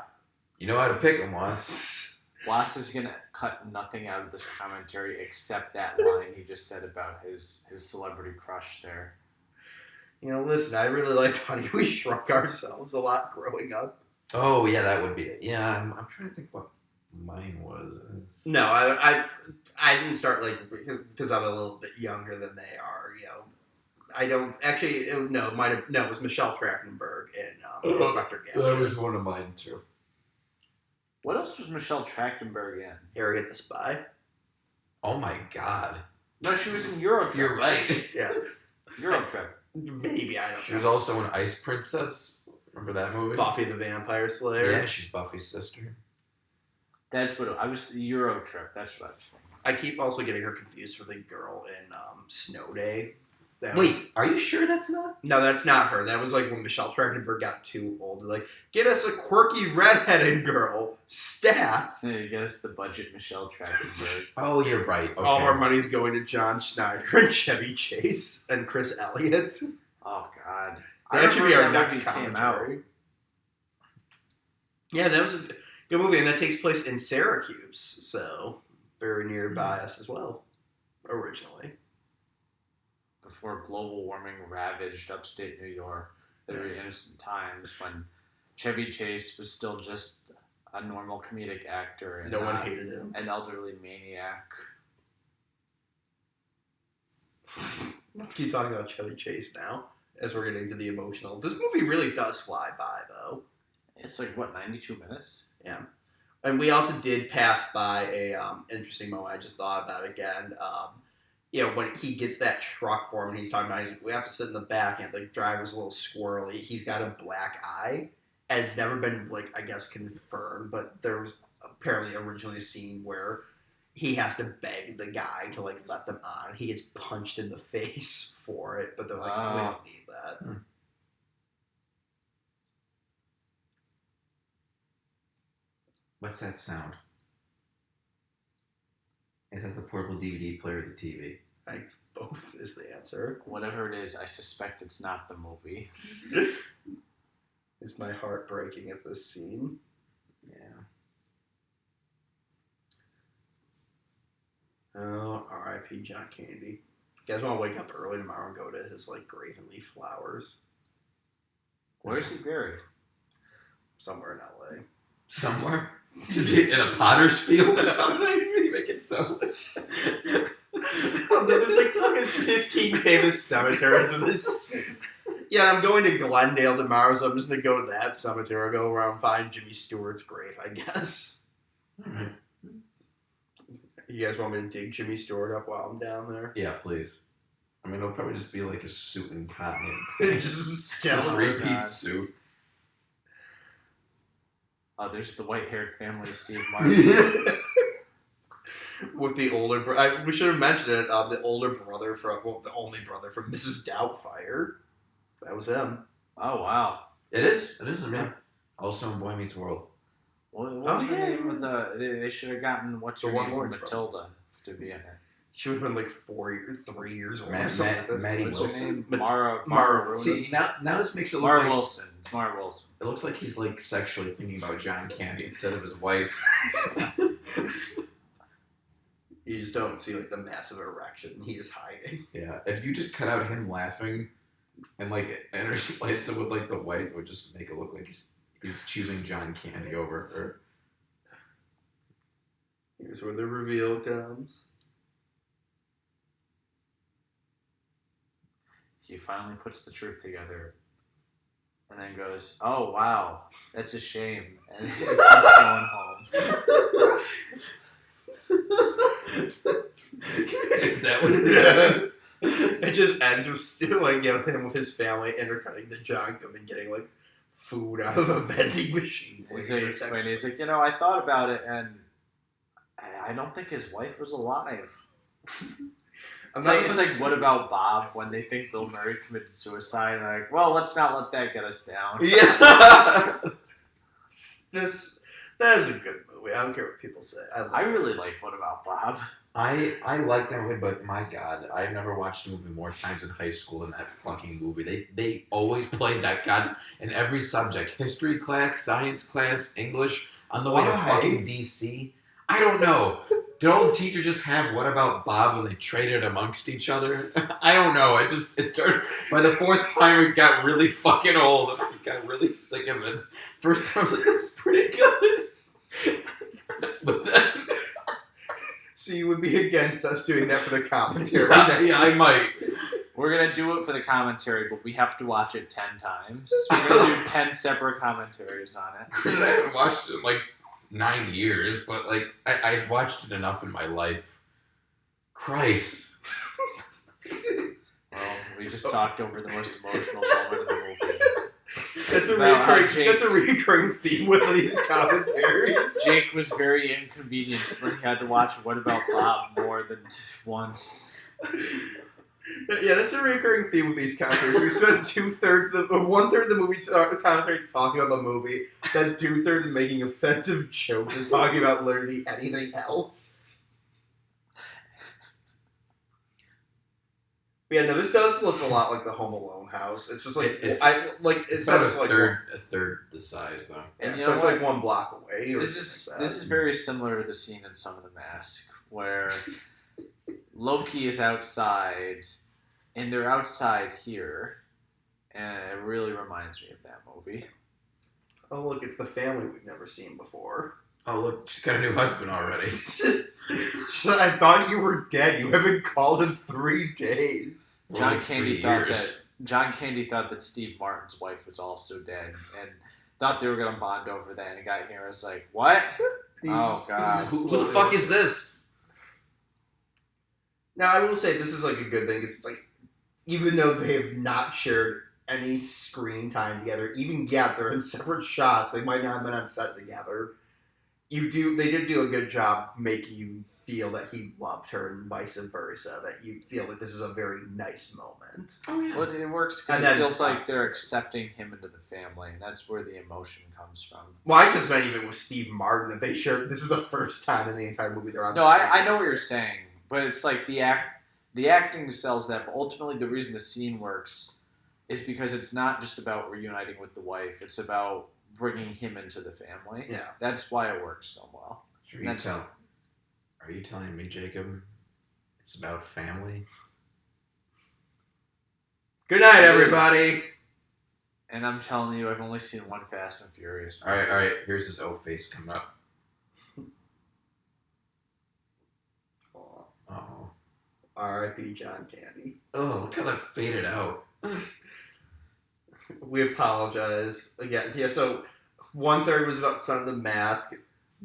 You know how to pick him, Was. Was is gonna cut nothing out of this commentary except that line he just said about his celebrity crush there. You know, listen, I really liked Honey, We Shrunk Ourselves a lot growing up. Oh, yeah, that would be it. Yeah, I'm trying to think what mine was. No, I didn't start like because I'm a little bit younger than they are. You know, I don't actually. It was Michelle Trachtenberg in Inspector Gadget. That was one of mine too. What else was Michelle Trachtenberg in? Harriet the Spy. Oh my god. No, she was in Eurotrip. You're right. Yeah. Eurotrip. Maybe, I don't know. She was also an Ice Princess. Remember that movie? Buffy the Vampire Slayer. Yeah, she's Buffy's sister. That's what I was. The Eurotrip. That's what I was thinking. I keep also getting her confused for the girl in Snow Day. Wait, are you sure that's not? No, that's not her. That was like when Michelle Trachtenberg got too old. Like, get us a quirky redheaded girl. Stat. So you get us the budget Michelle Trachtenberg. Oh, you're right. Okay. All of our money's going to John Schneider and Chevy Chase and Chris Elliott. Oh God. That should be our that next movie came commentary. Yeah, that was a good movie, and that takes place in Syracuse, so very nearby us as well, originally. Before global warming ravaged upstate New York, very innocent times when Chevy Chase was still just a normal comedic actor and No one hated him. an elderly maniac. Let's keep talking about Chevy Chase now, as we're getting to the emotional. This movie really does fly by, though. It's like, what, 92 minutes? Yeah. And we also did pass by a interesting moment I just thought about again. When he gets that truck for him and he's talking about, he's like, we have to sit in the back, and the driver's a little squirrely. He's got a black eye, and it's never been, like, I guess, confirmed, but there was apparently originally a scene where he has to beg the guy to, like, let them on. He gets punched in the face for it, but they're like, we don't need that. What's that sound? Is that the portable DVD player or the TV? Thanks. Both is the answer. Whatever it is, I suspect it's not the movie. Is my heart breaking at this scene? Yeah. Oh, R.I.P. John Candy. You guys want to wake up early tomorrow and go to his, like, grave and leave flowers? Where's he buried? Somewhere in L.A. Somewhere? In a potter's field or something? You make it so. There's like fucking 15 famous cemeteries in this. Yeah, I'm going to Glendale tomorrow, so I'm just going to go to that cemetery. I'll go around and find Jimmy Stewart's grave, I guess. Alright. You guys want me to dig Jimmy Stewart up while I'm down there? Yeah, please. I mean, it'll probably just be like a suit and tie. Just a A skeleton. three-piece suit. Oh, there's the white-haired family of Steve Martin. With the older brother. We should have mentioned it. The older brother the only brother from Mrs. Doubtfire. That was him. Oh, wow. It is him, yeah. Also in Boy Meets World. What was the name of the... They should have gotten what's her The name from Lawrence Matilda to be in it. She would have been like 3 years old. Maddie What's Wilson. her name? But- Mara Mara. See, now this makes it look Mara like... Wilson. It's Mara Wilson. It looks like he's like sexually thinking about John Candy instead of his wife. You just don't see like the massive erection he is hiding. Yeah, if you just cut out him laughing and like interspliced it with like the wife, it would just make it look like he's choosing John Candy over her. Here's where the reveal comes. He finally puts the truth together and then goes, oh, wow, that's a shame. And he keeps going home. That was the It just ends with still like him with his family intercutting the junk and getting like food out of a vending machine. He's like, explaining, he's like, I thought about it and I don't think his wife was alive. It's like, what about Bob when they think Bill Murray committed suicide? Like, well, let's not let that get us down. Yeah. That is a good movie. I don't care what people say. I really liked What About Bob. I like that movie, but my God, I've never watched a movie more times in high school than that fucking movie. They always played that God in every subject: history class, science class, English. On the way to fucking DC, I don't know. Did all the teachers just have What About Bob when they traded amongst each other? I don't know. It started by the fourth time it got really fucking old and I got really sick of it. First time I was like, this is pretty good. But then, so you would be against us doing that for the commentary? yeah, I might. We're going to do it for the commentary, but we have to watch it 10 times. We're going to do 10 separate commentaries on it. I haven't watched it in like 9 years, but like I've watched it enough in my life. Christ. Well, we just talked over the most emotional moment of the movie. That's a recurring theme with these commentaries. Jake was very inconvenienced when he had to watch What About Bob more than once. Yeah, that's a recurring theme with these commentaries. We spent 1/3 of the movie commentary talking about the movie, then 2/3 making offensive jokes and talking about literally anything else. But yeah, no, this does look a lot like the Home Alone house. It's just like it's about a third the size though. And it's like 1 block away. This is very similar to the scene in Some of the Mask where Loki is outside, and they're outside here, and it really reminds me of that movie. Oh look, it's the family we've never seen before. Oh look, she's got a new husband already. I thought you were dead. You haven't called in 3 days. John Candy thought that Steve Martin's wife was also dead, and thought they were gonna bond over that. And he got here and was like, "What? Oh God, who the fuck is this?" Now I will say this is like a good thing because it's like, even though they have not shared any screen time together, even they're in separate shots. They might not have been on set together. They did do a good job making you feel that he loved her and vice versa, that you feel that this is a very nice moment. Oh yeah. Well, it works because it feels like they're accepting him into the family, and that's where the emotion comes from. Well, I just meant even with Steve Martin that they shared. This is the first time in the entire movie they're on. No, I know what you're saying, but it's like the acting sells that. But ultimately, the reason the scene works is because it's not just about reuniting with the wife; it's about bringing him into the family. Yeah, that's why it works so well. Are you telling me, Jacob, it's about family? Good night, everybody. And I'm telling you, I've only seen one Fast and Furious movie. All right. Here's his O face coming up. Oh. R.I.P. John Candy. Oh, look how that faded out. We apologize again. Yeah, so 1/3 was about Son of the Mask,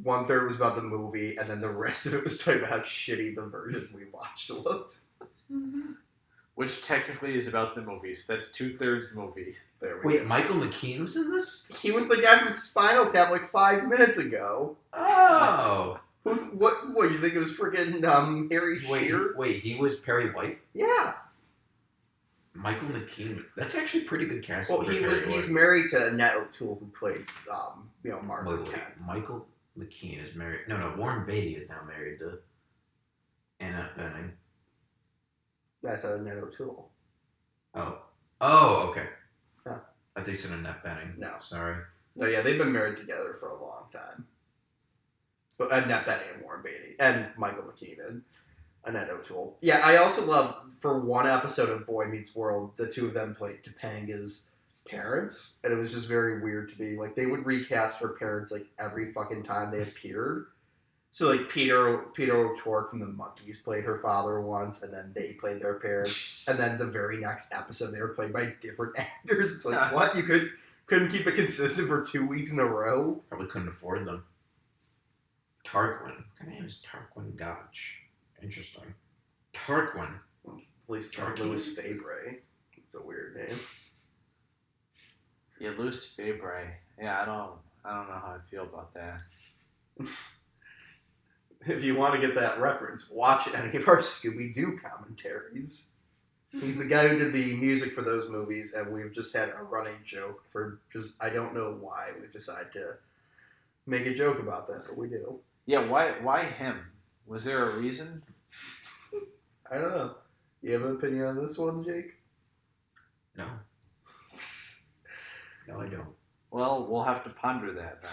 1/3 was about the movie, and then the rest of it was talking about how shitty the version we watched looked. Which technically is about the movie, so that's 2/3 movie. Wait, Michael McKean was in this? He was the guy from Spinal Tap like 5 minutes ago. Oh! What, you think it was freaking Harry Shearer? Wait, he was Perry White? Yeah. Michael McKean. That's actually pretty good casting. Well, he's married to Annette O'Toole, who played Martha Kent. Michael McKean is married. No, Warren Beatty is now married to Annette Bening. That's Annette O'Toole. Oh, okay. Huh. I think it's Annette Bening. No. Sorry. No, yeah, they've been married together for a long time. But Annette Bening and Warren Beatty. And Michael McKean and Annette O'Toole. Yeah, I also love, for one episode of Boy Meets World, the two of them played Topanga's parents. And it was just very weird to be, like, they would recast her parents, like, every fucking time they appeared. So, like, Peter O'Tork from the Monkees played her father once, and then they played their parents. And then the very next episode, they were played by different actors. It's like, what? You couldn't keep it consistent for 2 weeks in a row? Probably couldn't afford them. Tarquin. Her name is Tarquin Gotch. Interesting. Tarquin. At least it's Louis Fabre. It's a weird name. Yeah, Louis Fabre. Yeah, I don't know how I feel about that. If you want to get that reference, watch any of our Scooby-Doo commentaries. He's the guy who did the music for those movies, and we've just had a running joke for just, I don't know why we've decided to make a joke about that, but we do. Yeah, why him? Was there a reason? I don't know. You have an opinion on this one, Jake? No. No, I don't. Well, we'll have to ponder that then.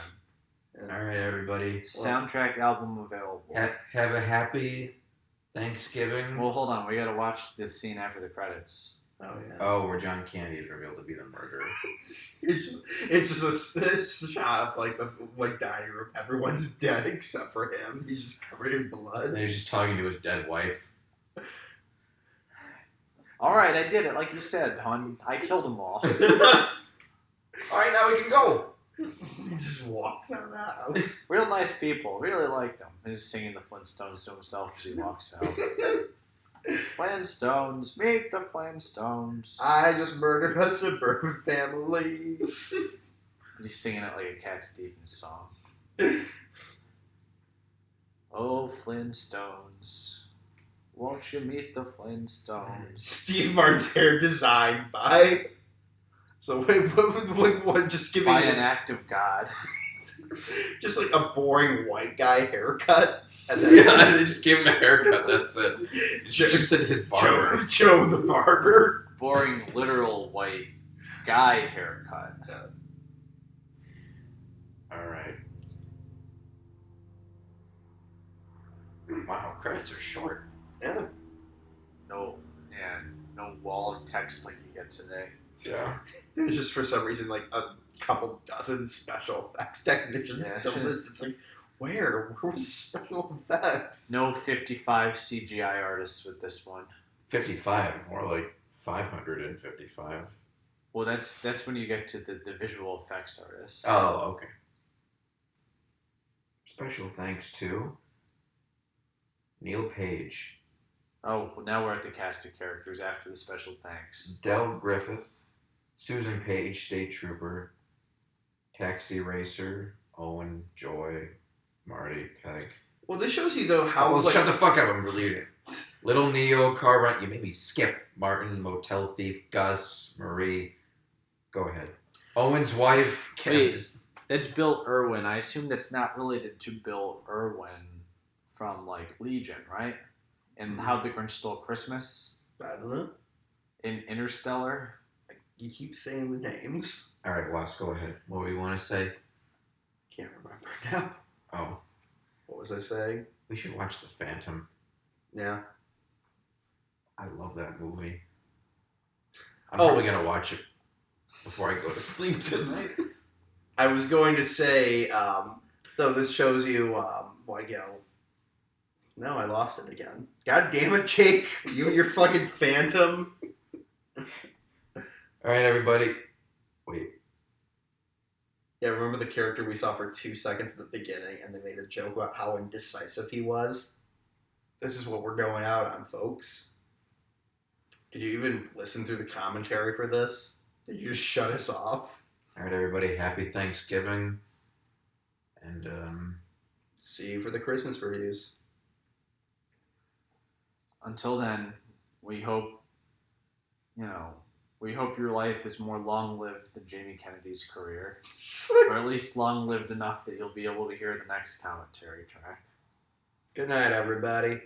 Yeah. All right, everybody. Soundtrack album available. Have a happy Thanksgiving. Well, hold on. We gotta watch this scene after the credits. Oh, yeah. Oh, where John Candy is revealed to be the murderer. It's just a shot of, like, the dining room. Everyone's dead except for him. He's just covered in blood. And he's just talking to his dead wife. All right, I did it like you said, hon. I killed them all. All right, now we can go. He just walks out of the house. Real nice people. Really liked him. He's just singing the Flintstones to himself as he walks out. Flintstones, meet the Flintstones. I just murdered a suburban family. He's singing it like a Cat Stevens song. Oh, Flintstones, won't you meet the Flintstones? Steve Martin's hair designed by. So what? Just giving By an act of God. just like a boring white guy haircut, and then Yeah, they just gave him a haircut. That's it. It should just said his barber. Joe the barber. Boring, literal white guy haircut. All right. Wow, credits are short. Yeah. No wall of text like you get today. Yeah. There's just for some reason like a couple dozen special effects technicians Yeah. still listed. It's like, where was special effects? No 55 CGI artists with this one. 55, more like 555. Well, that's when you get to the visual effects artists. Oh, okay. Special thanks to Neil Page, Oh, well, now we're at the cast of characters after the special thanks. Del Griffith, Susan Page, State Trooper, Taxi Racer, Owen, Joy, Marty, Peg. Well, this shows you though how. Well, like, shut the fuck up, I'm reading. Little Neo, Car Run, you made me skip. Martin, Motel Thief, Gus, Marie. Go ahead. Owen's wife, Wait. Candace. It's Bill Irwin. I assume that's not related to Bill Irwin from, like, Legion, right? And How the Grinch Stole Christmas? I don't know. In Interstellar? You keep saying the names. All right, Ross, go ahead. What do you want to say? Can't remember now. Oh, What was I saying? we should watch The Phantom. Yeah. I love that movie. I'm Oh. probably going to watch it before I go to sleep tonight. I was going to say, though this shows you, like, you know. No, I lost it again. God damn it, Jake! You and your fucking Phantom. All right, everybody. Wait. Yeah, remember the character we saw for 2 seconds at the beginning, and they made a joke about how indecisive he was? This is what we're going out on, folks. Did you even listen through the commentary for this? Did you just shut us off? All right, everybody. Happy Thanksgiving. And, See you for the Christmas reviews. Until then, we hope, we hope your life is more long-lived than Jamie Kennedy's career. Or at least long-lived enough that you'll be able to hear the next commentary track. Good night, everybody.